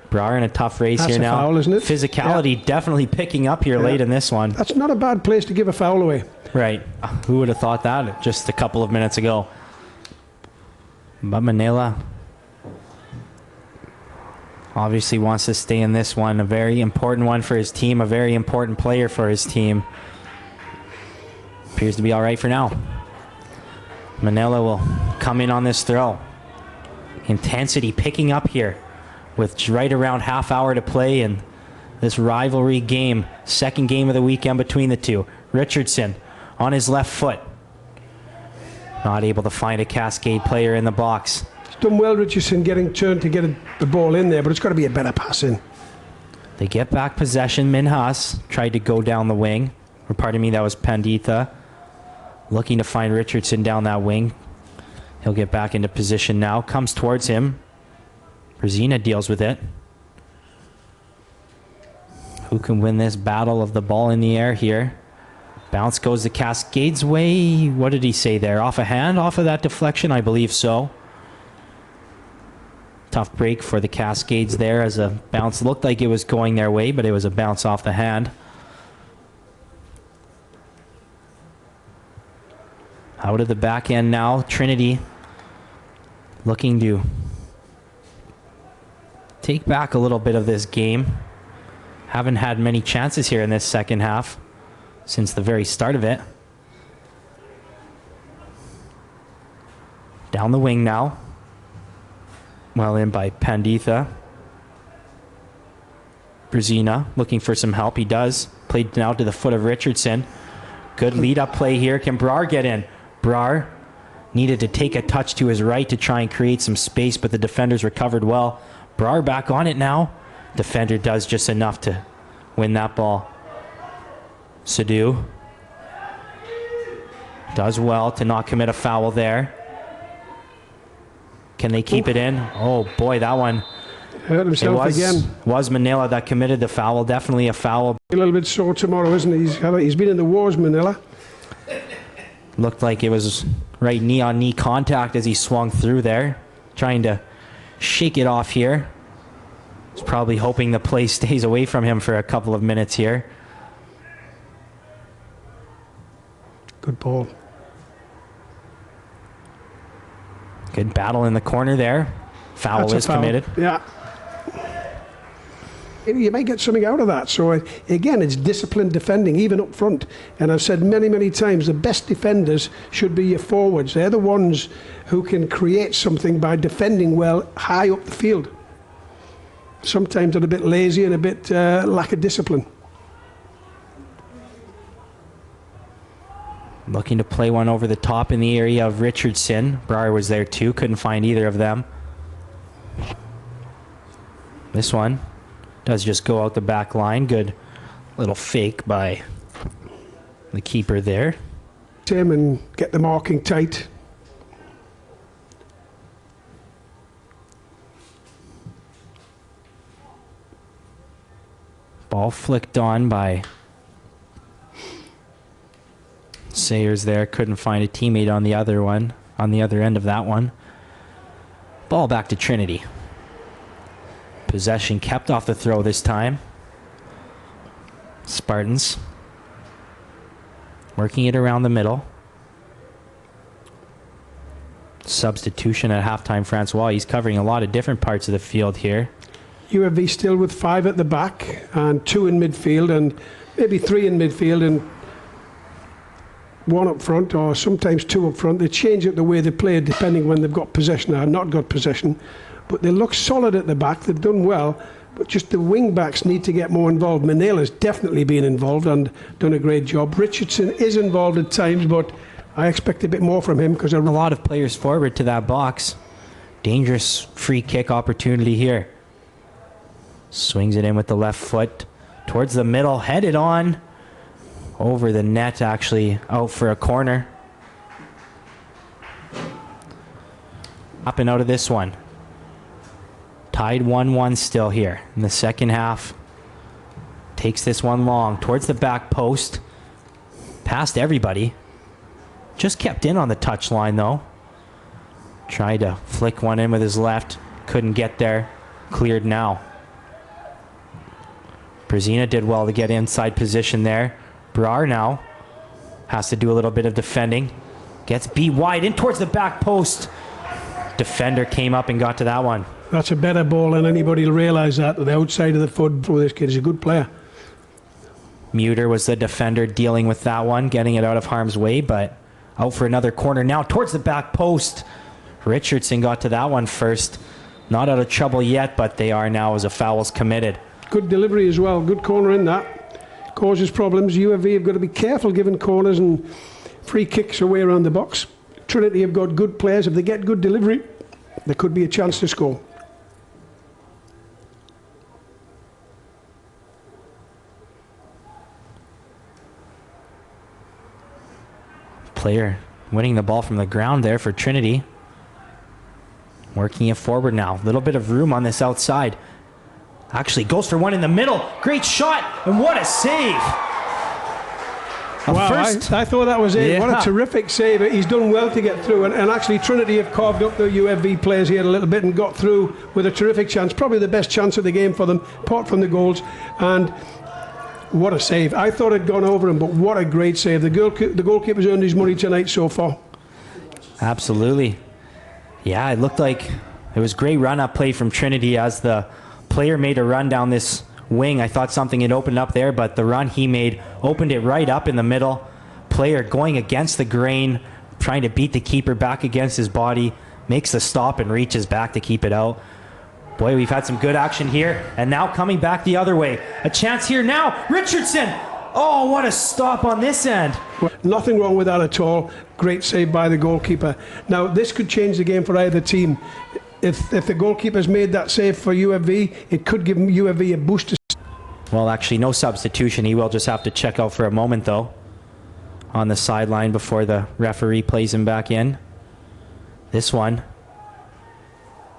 Brar in a tough race here now. Foul, isn't it? Physicality definitely picking up here late in this one. That's not a bad place to give a foul away. Right. Who would have thought that just a couple of minutes ago? But Manila obviously wants to stay in this one. A very important one for his team. A very important player for his team. Appears to be all right for now. Manila will come in on this throw. Intensity picking up here, with right around half hour to play in this rivalry game. Second game of the weekend between the two. Richardson on his left foot. Not able to find a Cascade player in the box. He's done well, Richardson, getting turned to get the ball in there, but it's got to be a better pass in. They get back possession. Minhas tried to go down the wing. Or pardon me, that was Panditha. Looking to find Richardson down that wing. He'll get back into position now. Comes towards him. Brzezina deals with it. Who can win this battle of the ball in the air here? Bounce goes the Cascades' way. What did he say there? Off a hand? Off of that deflection? I believe so. Tough break for the Cascades there as a bounce looked like it was going their way, but it was a bounce off the hand. Out of the back end now. Trinity looking to take back a little bit of this game. Haven't had many chances here in this second half since the very start of it. Down the wing now. Well in by Panditha. Brzezina looking for some help. He does. Played now to the foot of Richardson. Good lead-up play here. Can Brar get in? Brar needed to take a touch to his right to try and create some space, but the defenders recovered well. Brar back on it now. Defender does just enough to win that ball. Sadu does well to not commit a foul there. Can they keep it in? Oh boy, that one hurt himself again. Was Manila that committed the foul. Definitely a foul. A little bit sore tomorrow, isn't he? He's been in the wars, Manila. Looked like it was right knee-on-knee contact as he swung through there. Trying to shake it off here. He's probably hoping the play stays away from him for a couple of minutes here. Good ball. Good battle in the corner there. Foul is committed. Yeah. You might get something out of that. So, again, it's disciplined defending, even up front. And I've said many, many times, the best defenders should be your forwards. They're the ones who can create something by defending well high up the field. Sometimes they're a bit lazy and a bit lack of discipline. Looking to play one over the top in the area of Richardson. Brar was there too. Couldn't find either of them. This one does just go out the back line. Good little fake by the keeper there. Tim and get the marking tight. Ball flicked on by Sayers there. Couldn't find a teammate on the other one, on the other end of that one. Ball back to Trinity. Possession kept off the throw this time. Spartans working it around the middle. Substitution at halftime, Francois. He's covering a lot of different parts of the field here. UFV still with 5 at the back and 2 in midfield and maybe 3 in midfield and 1 up front, or sometimes 2 up front. They change it the way they play depending when they've got possession or not got possession. But they look solid at the back. They've done well. But just the wing backs need to get more involved. Manila's definitely been involved and done a great job. Richardson is involved at times, but I expect a bit more from him because a lot of players forward to that box. Dangerous free kick opportunity here. Swings it in with the left foot towards the middle, headed on over the net, actually out for a corner. Up and out of this one. Tied 1-1 still here in the second half. Takes this one long towards the back post. Past everybody. Just kept in on the touchline though. Tried to flick one in with his left. Couldn't get there. Cleared now. Brzezina did well to get inside position there. Brar now has to do a little bit of defending. Gets beat wide in towards the back post. Defender came up and got to that one. That's a better ball than anybody will realise that. The outside of the foot for this kid is a good player. Muter was the defender dealing with that one, getting it out of harm's way, but out for another corner now towards the back post. Richardson got to that one first. Not out of trouble yet, but they are now as a foul's committed. Good delivery as well. Good corner in that. Causes problems. UFV have got to be careful giving corners and free kicks away around the box. Trinity have got good players. If they get good delivery, there could be a chance to score. Player winning the ball from the ground there for Trinity. Working it forward now. A little bit of room on this outside. Actually goes for one in the middle. Great shot, and what a save. Wow, I thought that was it. Yeah. What a terrific save. He's done well to get through. And actually, Trinity have carved up the UFV players here a little bit and got through with a terrific chance. Probably the best chance of the game for them, apart from the goals. And what a save. I thought it'd gone over him, but what a great save. The goalkeeper's earned his money tonight so far. Absolutely. Yeah, it looked like it was great run-up play from Trinity as the player made a run down this wing. I thought something had opened up there, but the run he made opened it right up in the middle. Player going against the grain, trying to beat the keeper back against his body, makes the stop and reaches back to keep it out. Boy, we've had some good action here, and now coming back the other way. A chance here now. Richardson! Oh, what a stop on this end. Nothing wrong with that at all. Great save by the goalkeeper. Now, this could change the game for either team. If the goalkeeper's made that save for UFV, it could give UFV a boost. Well, actually, no substitution. He will just have to check out for a moment, though, on the sideline before the referee plays him back in. This one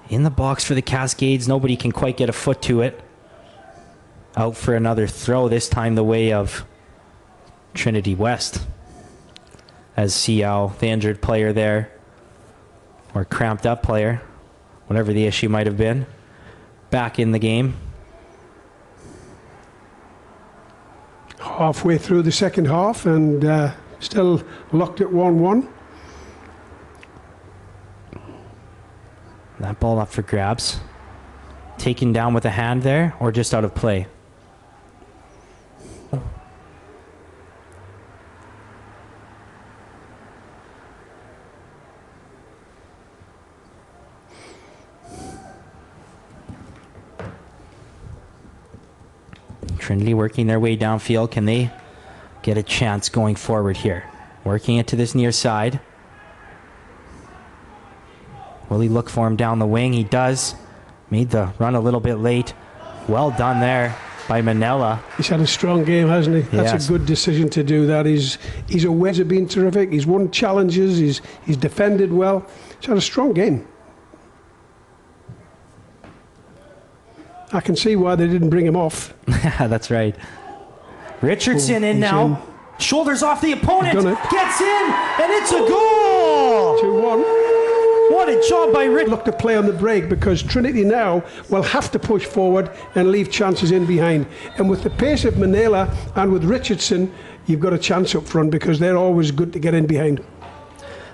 in the box for the Cascades. Nobody can quite get a foot to it. Out for another throw, this time the way of Trinity West. As Siao, the injured player there, or cramped up player, whatever the issue might have been, back in the game. Halfway through the second half and still locked at 1-1. That ball up for grabs. Taken down with a hand there, or just out of play? Trinity working their way downfield. Can they get a chance going forward here? Working it to this near side. Will he look for him down the wing? He does. Made the run a little bit late. Well done there by Manella. He's had a strong game, hasn't he? That's yes. A good decision to do that. He's aware of being terrific. He's won challenges. He's defended well. He's had a strong game. I can see why they didn't bring him off. That's right. Richardson in now. Shoulders off the opponent. Gets in, and it's a goal! 2-1. What a job by Rick. Look to play on the break because Trinity now will have to push forward and leave chances in behind. And with the pace of Manela and with Richardson, you've got a chance up front because they're always good to get in behind.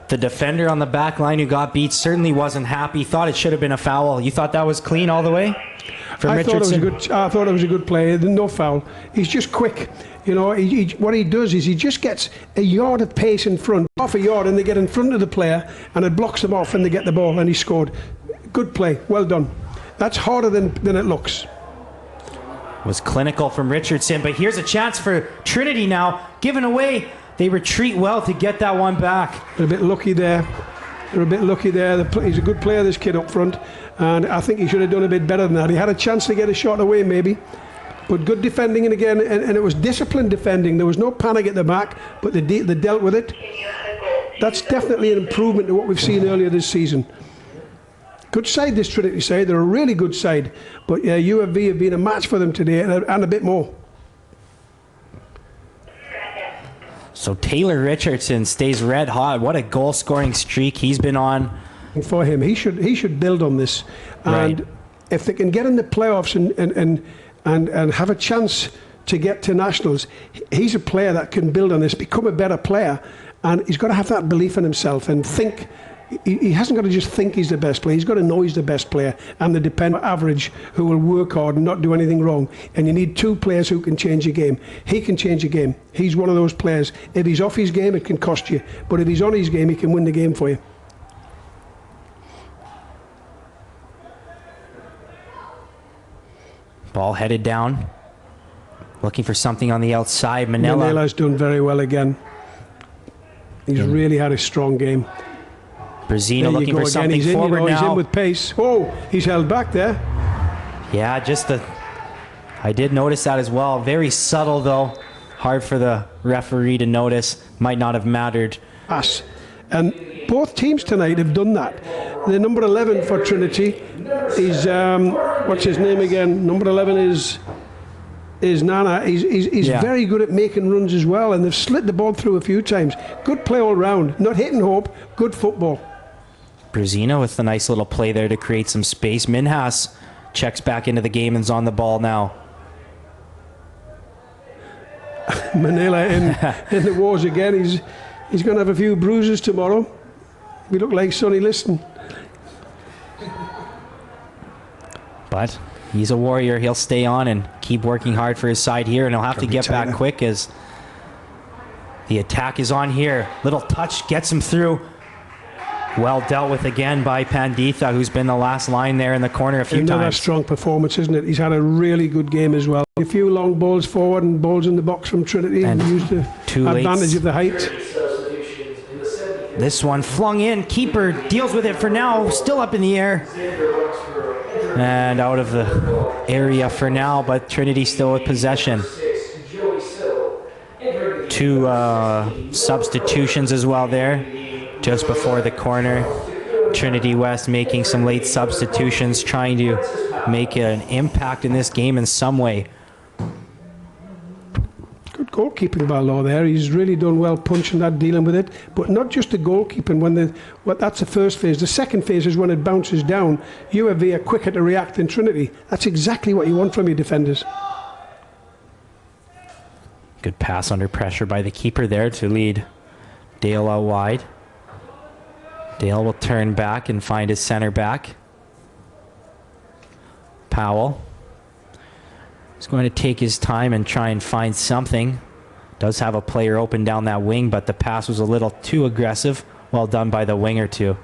The defender on the back line who got beat certainly wasn't happy. Thought it should have been a foul. You thought that was clean all the way? I thought it was a good play. No foul. He's just quick. You know, what he does is he just gets a yard of pace in front, half a yard, and they get in front of the player, and it blocks them off, and they get the ball, and he scored. Good play. Well done. That's harder than it looks. Was clinical from Richardson, but here's a chance for Trinity now. Given away. They retreat well to get that one back. They're a bit lucky there. He's a good player, this kid up front, and I think he should have done a bit better than that. He had a chance to get a shot away maybe, but good defending, and again, and it was disciplined defending. There was no panic at the back, but they dealt with it. That's definitely an improvement to what we've seen earlier this season. Good side, this Trinity side. They're a really good side, but yeah, UFV have been a match for them today, and a bit more. So Taylor Richardson stays red hot. What a goal scoring streak he's been on. For him, he should build on this, and right. If they can get in the playoffs and have a chance to get to nationals, he's a player that can build on this, become a better player, and he's got to have that belief in himself and think. He hasn't got to just think he's the best player. He's got to know he's the best player and the dependent average who will work hard and not do anything wrong. And you need two players who can change a game. He can change a game. He's one of those players. If he's off his game, it can cost you. But if he's on his game, he can win the game for you. Ball headed down. Looking for something on the outside. Manella's done very well again. He's really had a strong game. Brazino looking for something forward now. He's in with pace. Oh, he's held back there. Yeah, I did notice that as well. Very subtle though. Hard for the referee to notice. Might not have mattered pass. And both teams tonight have done that. The number 11 for Trinity is, what's his name again? Number 11 is Nana. He's very good at making runs as well, and they've slid the ball through a few times. Good play all round. Not hit and hope, good football. Brezina with the nice little play there to create some space. Minhas checks back into the game and's on the ball now. Manila in the wars again. He's going to have a few bruises tomorrow. We look like Sonny Liston. But he's a warrior. He'll stay on and keep working hard for his side here, and he'll have to get back quick as the attack is on here. Little touch gets him through. Well dealt with again by Panditha, who's been the last line there in the corner a few times. Another strong performance, isn't it? He's had a really good game as well. A few long balls forward and balls in the box from Trinity, and used the advantage of the height. This one flung in. Keeper deals with it for now. Still up in the air. And out of the area for now, but Trinity still with possession. Two substitutions as well there. Just before the corner, Trinity West making some late substitutions, trying to make an impact in this game in some way. Good goalkeeping by Law there. He's really done well punching that, dealing with it. But not just the goalkeeping. That's the first phase. The second phase is when it bounces down. UFV are quicker to react than Trinity. That's exactly what you want from your defenders. Good pass under pressure by the keeper there to lead Dale out wide. Dale will turn back and find his center back. Powell is going to take his time and try and find something. Does have a player open down that wing, but the pass was a little too aggressive. Well done by the winger to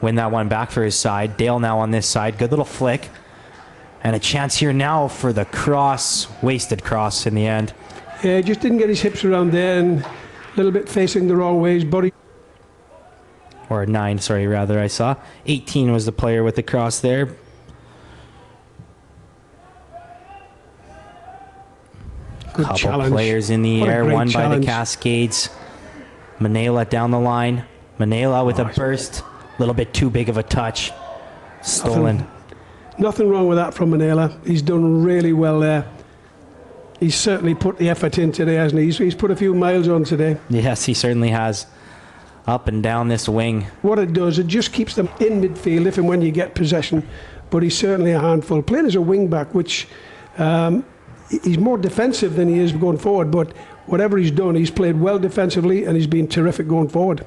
win that one back for his side. Dale now on this side. Good little flick. And a chance here now for the cross. Wasted cross in the end. Yeah, just didn't get his hips around there and a little bit facing the wrong way. His body. Or 9, sorry, rather, I saw. 18 was the player with the cross there. Good Couple challenge. Players in the air, one by the Cascades. Manila down the line. Manila with a burst. A little bit too big of a touch. Stolen. Nothing wrong with that from Manila. He's done really well there. He's certainly put the effort in today, hasn't he? He's put a few miles on today. Yes, he certainly has. Up and down this wing. What it does, it just keeps them in midfield if and when you get possession. But he's certainly a handful. Playing as a wing back, which he's more defensive than he is going forward. But whatever he's done, he's played well defensively and he's been terrific going forward.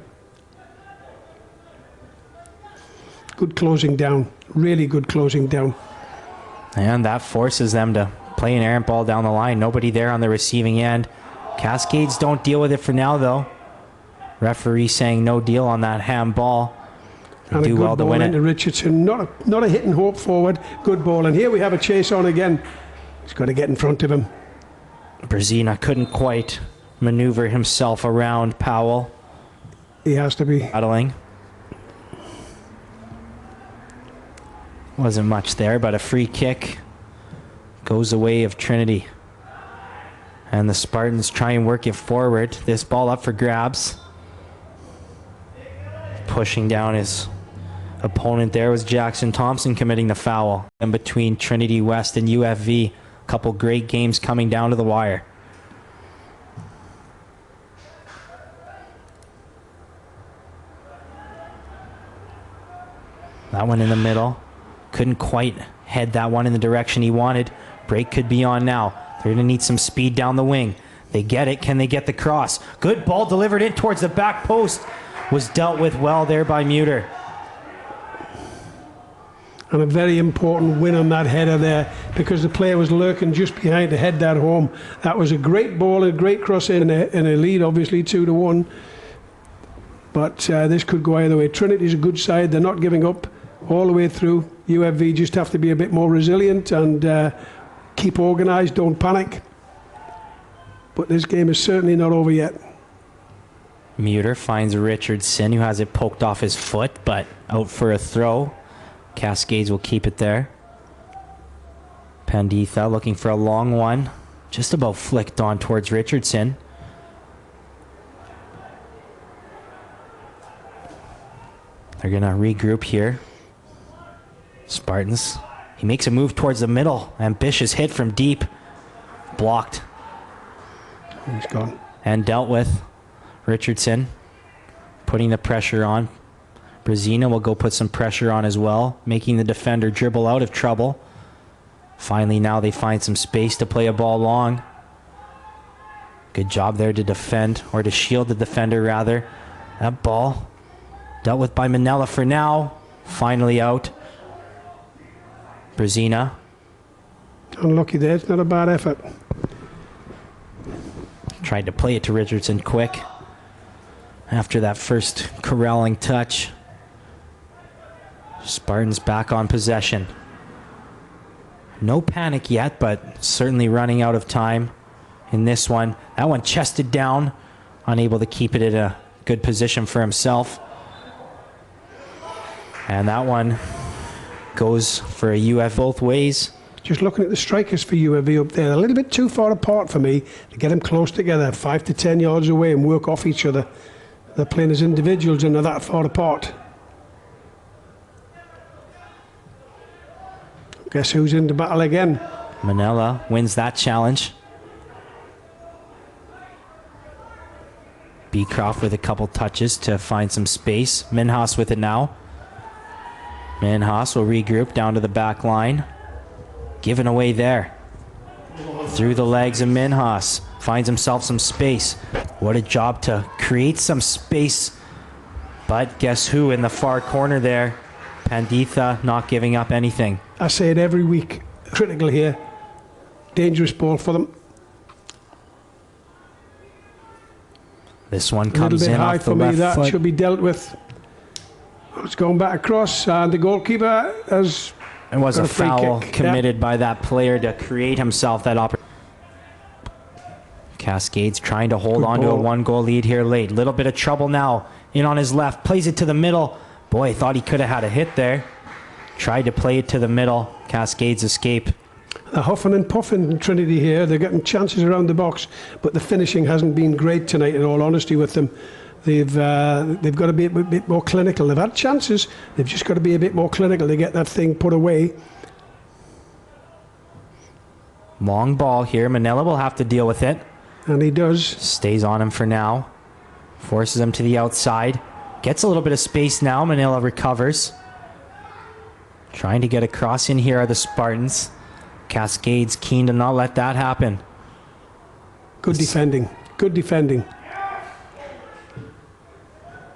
Good closing down. Really good closing down. And that forces them to play an errant ball down the line. Nobody there on the receiving end. Cascades don't deal with it for now, though. Referee saying no deal on that handball. And do a good well to ball win into it. Richardson. Not a hit and hope forward. Good ball. And here we have a chase on again. He's got to get in front of him. Brezina couldn't quite maneuver himself around Powell. He has to be. Battling. Wasn't much there, but a free kick goes the way of Trinity. And the Spartans try and work it forward. This ball up for grabs. Pushing down his opponent there was Jackson Thompson committing the foul. And between Trinity West and UFV, a couple great games coming down to the wire. That one in the middle. Couldn't quite head that one in the direction he wanted. Break could be on now. They're going to need some speed down the wing. They get it. Can they get the cross? Good ball delivered in towards the back post. Was dealt with well there by Muter. And a very important win on that header there because the player was lurking just behind to head that home. That was a great ball, a great cross in a lead, obviously 2-1. But this could go either way. Trinity's a good side. They're not giving up all the way through. UFV just have to be a bit more resilient and keep organised, don't panic. But this game is certainly not over yet. Muter finds Richardson, who has it poked off his foot, but out for a throw. Cascades will keep it there. Panditha looking for a long one. Just about flicked on towards Richardson. They're going to regroup here. Spartans. He makes a move towards the middle. Ambitious hit from deep. Blocked. He's gone. And dealt with. Richardson putting the pressure on. Brezina will go put some pressure on as well, making the defender dribble out of trouble. Finally, now they find some space to play a ball long. Good job there to defend, or to shield the defender, rather. That ball dealt with by Manella for now. Finally out. Brezina. Unlucky there. It's not a bad effort. Tried to play it to Richardson quick after that first corralling touch. Spartans back on possession. No panic yet, but certainly running out of time in this one. That one chested down, unable to keep it in a good position for himself. And that one goes for a UF both ways. Just looking at the strikers for UAV up there, they're a little bit too far apart for me to get them close together, 5 to 10 yards away, and work off each other. They're playing as individuals and they're that far apart. Guess who's in the battle again? Manella wins that challenge. Beecroft with a couple touches to find some space. Minhas with it now. Minhas will regroup down to the back line. Given away there. Through the legs of Minhas. Finds himself some space. What a job to create some space. But guess who in the far corner there? Panditha not giving up anything. I say it every week. Critical here. Dangerous ball for them. This one comes in off the left that foot. Should be dealt with. It's going back across, and the goalkeeper has. It was a foul committed by that player to create himself that opportunity. Cascades trying to hold on to a 1-goal lead here late. Little bit of trouble now. In on his left, plays it to the middle. Boy, thought he could have had a hit there. Tried to play it to the middle. Cascades escape. They're huffing and puffing in Trinity here. They're getting chances around the box, but the finishing hasn't been great tonight, in all honesty with them. They've got to be a bit more clinical. They've had chances. They've just got to be a bit more clinical to get that thing put away. Long ball here. Manella will have to deal with it. And he does. Stays on him for now. Forces him to the outside. Gets a little bit of space now. Manila recovers. Trying to get across in here are the Spartans. Cascades keen to not let that happen. Good defending. Good defending.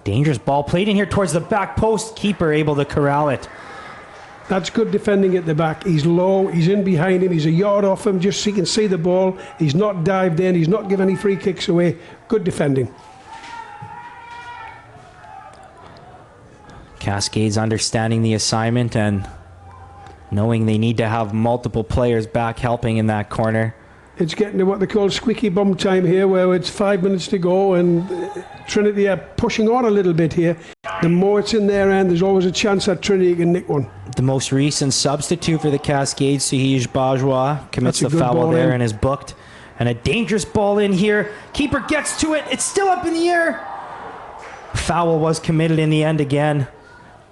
Dangerous ball played in here towards the back post. Keeper able to corral it. That's good defending at the back. He's low. He's in behind him. He's a yard off him just so he can see the ball. He's not dived in. He's not given any free kicks away. Good defending. Cascades understanding the assignment and knowing they need to have multiple players back helping in that corner. It's getting to what they call squeaky bum time here, where it's 5 minutes to go and Trinity are pushing on a little bit here. The more it's in their end, there's always a chance that Trinity can nick one. The most recent substitute for the Cascades, Sahij Bajwa, commits the foul there and is booked. And a dangerous ball in here. Keeper gets to it. It's still up in the air. Foul was committed in the end again.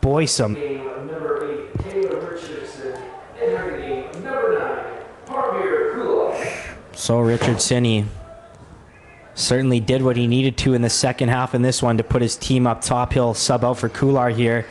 Boy, some... Number 8, Taylor Richardson. Entering game number 9, Parmir Kulak. So Richardson, he certainly did what he needed to in the second half in this one to put his team up top. He'll sub out for Kular here.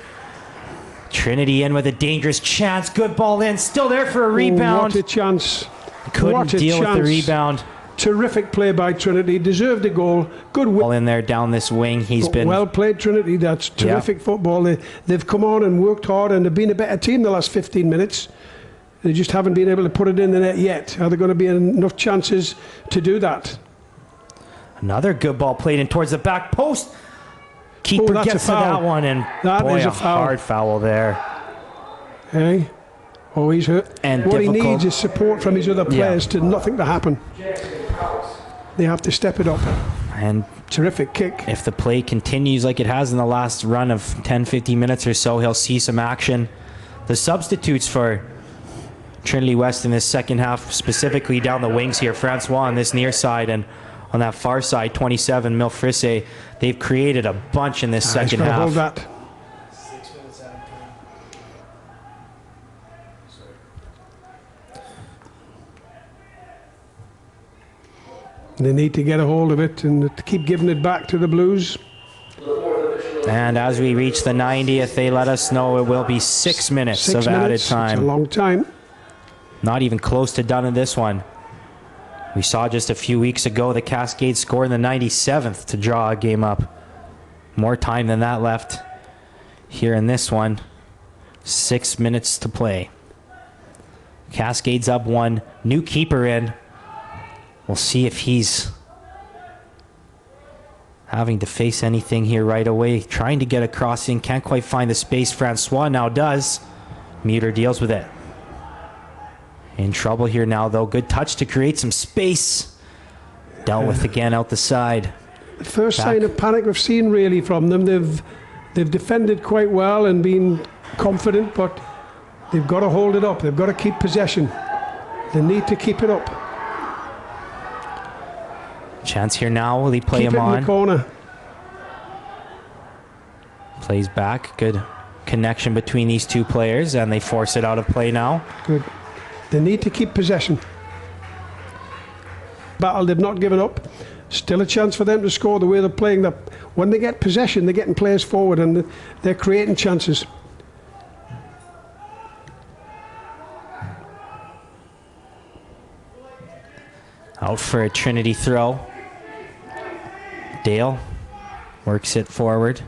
Trinity in with a dangerous chance. Good ball in. Still there for a rebound. What a chance. Couldn't deal with the rebound. Terrific play by Trinity. Deserved a goal. Good ball in there down this wing. He's been... Well played, Trinity. That's terrific football. They've come on and worked hard and they've been a better team the last 15 minutes. They just haven't been able to put it in the net yet. Are there going to be enough chances to do that? Another good ball played in towards the back post. Keeper gets to that one, and boy, a hard foul there. Hey, oh, he's hurt. And what he needs is support from his other players to nothing to happen. They have to step it up. And terrific kick. If the play continues like it has in the last run of 10-15 minutes or so, he'll see some action. The substitutes for Trinity West in this second half, specifically down the wings here, Francois on this near side, and on that far side, 27, Milfrisse. They've created a bunch in this second half. Hold that. They need to get a hold of it and to keep giving it back to the Blues. And as we reach the 90th, they let us know it will be 6 minutes of added time. It's a long time. Not even close to done in this one. We saw just a few weeks ago the Cascades score in the 97th to draw a game up. More time than that left here in this one. 6 minutes to play. Cascades up 1. New keeper in. We'll see if he's having to face anything here right away. Trying to get a crossing. Can't quite find the space. Francois now does. Muter deals with it. In trouble here now, though. Good touch to create some space. Dealt with again out the side. The first sign of panic we've seen really from them. They've defended quite well and been confident, but they've got to hold it up. They've got to keep possession. They need to keep it up. Chance here now. Will he play him on? In the corner. Plays back. Good connection between these two players, and they force it out of play now. Good. They need to keep possession. Battle, they've not given up. Still a chance for them to score the way they're playing. When they get possession, they're getting players forward and they're creating chances. Out for a Trinity throw. Dale works it forward.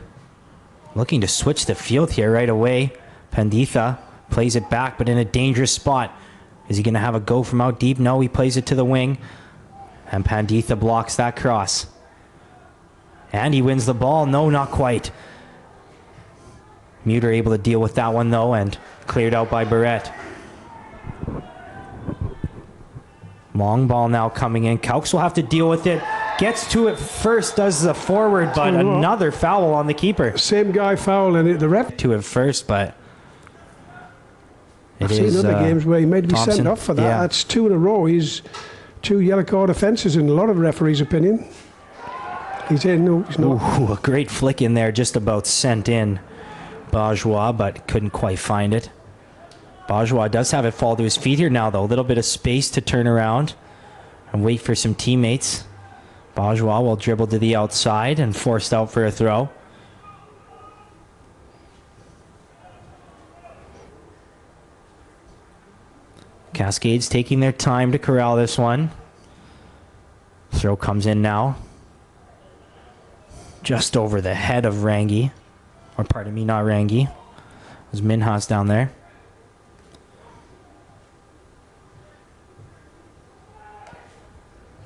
Looking to switch the field here right away. Panditha plays it back, but in a dangerous spot. Is he going to have a go from out deep? No, he plays it to the wing. And Panditha blocks that cross. And he wins the ball. No, not quite. Muter able to deal with that one, though, and cleared out by Barrett. Long ball now coming in. Cowks will have to deal with it. Gets to it first, does the forward, but another foul on the keeper. Same guy foul, and the ref to it first, but I've seen other games where he might be sent off for that. Yeah. That's 2 in a row. He's 2 yellow card offences in a lot of referees' opinion. He's in. No, he's not. Ooh, a great flick in there, just about sent in Bourgeois, but couldn't quite find it. Bourgeois does have it fall to his feet here now, though. A little bit of space to turn around and wait for some teammates. Bourgeois will dribble to the outside and forced out for a throw. Cascades taking their time to corral this one. Throw comes in now. Just over the head of Rangi. Or pardon me, not Rangi. It was Minhas down there.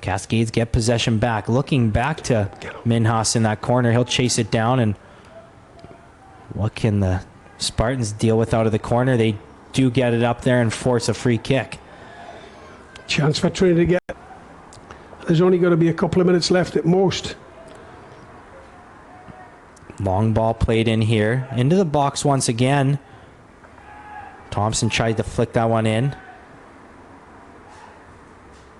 Cascades get possession back. Looking back to Minhas in that corner. He'll chase it down, and what can the Spartans deal with out of the corner? They do get it up there and force a free kick. Chance for Trinity to get. There's only going to be a couple of minutes left at most. Long ball played in here. Into the box once again. Thompson tried to flick that one in.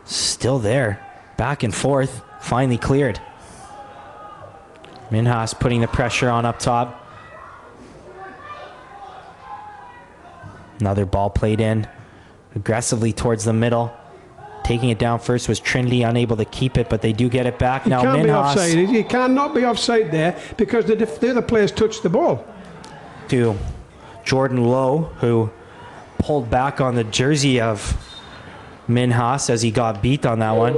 Still there. Back and forth. Finally cleared. Minhas putting the pressure on up top. Another ball played in. Aggressively towards the middle. Taking it down first was Trinity, unable to keep it, but they do get it back. Now can't Minhas. Be offside. You cannot be offside there because the other players touched the ball. To Jordan Lowe, who pulled back on the jersey of Minhas as he got beat on that one.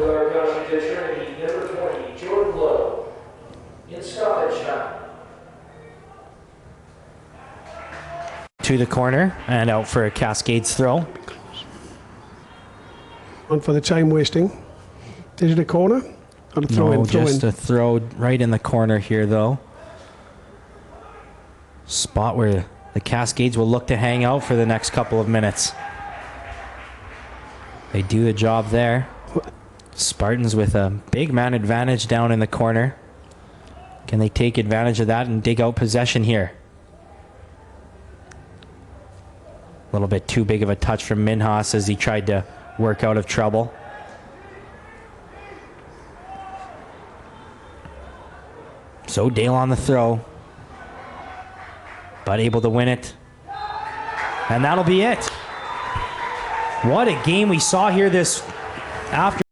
To the corner and out for a Cascades throw. On for the time wasting. Is it a corner? Or a throw in? Just a throw right in the corner here, though. Spot where the Cascades will look to hang out for the next couple of minutes. They do the job there. Spartans with a big man advantage down in the corner. Can they take advantage of that and dig out possession here? A little bit too big of a touch from Minhas as he tried to work out of trouble. So Dale on the throw, but able to win it. And that'll be it. What a game we saw here this afternoon.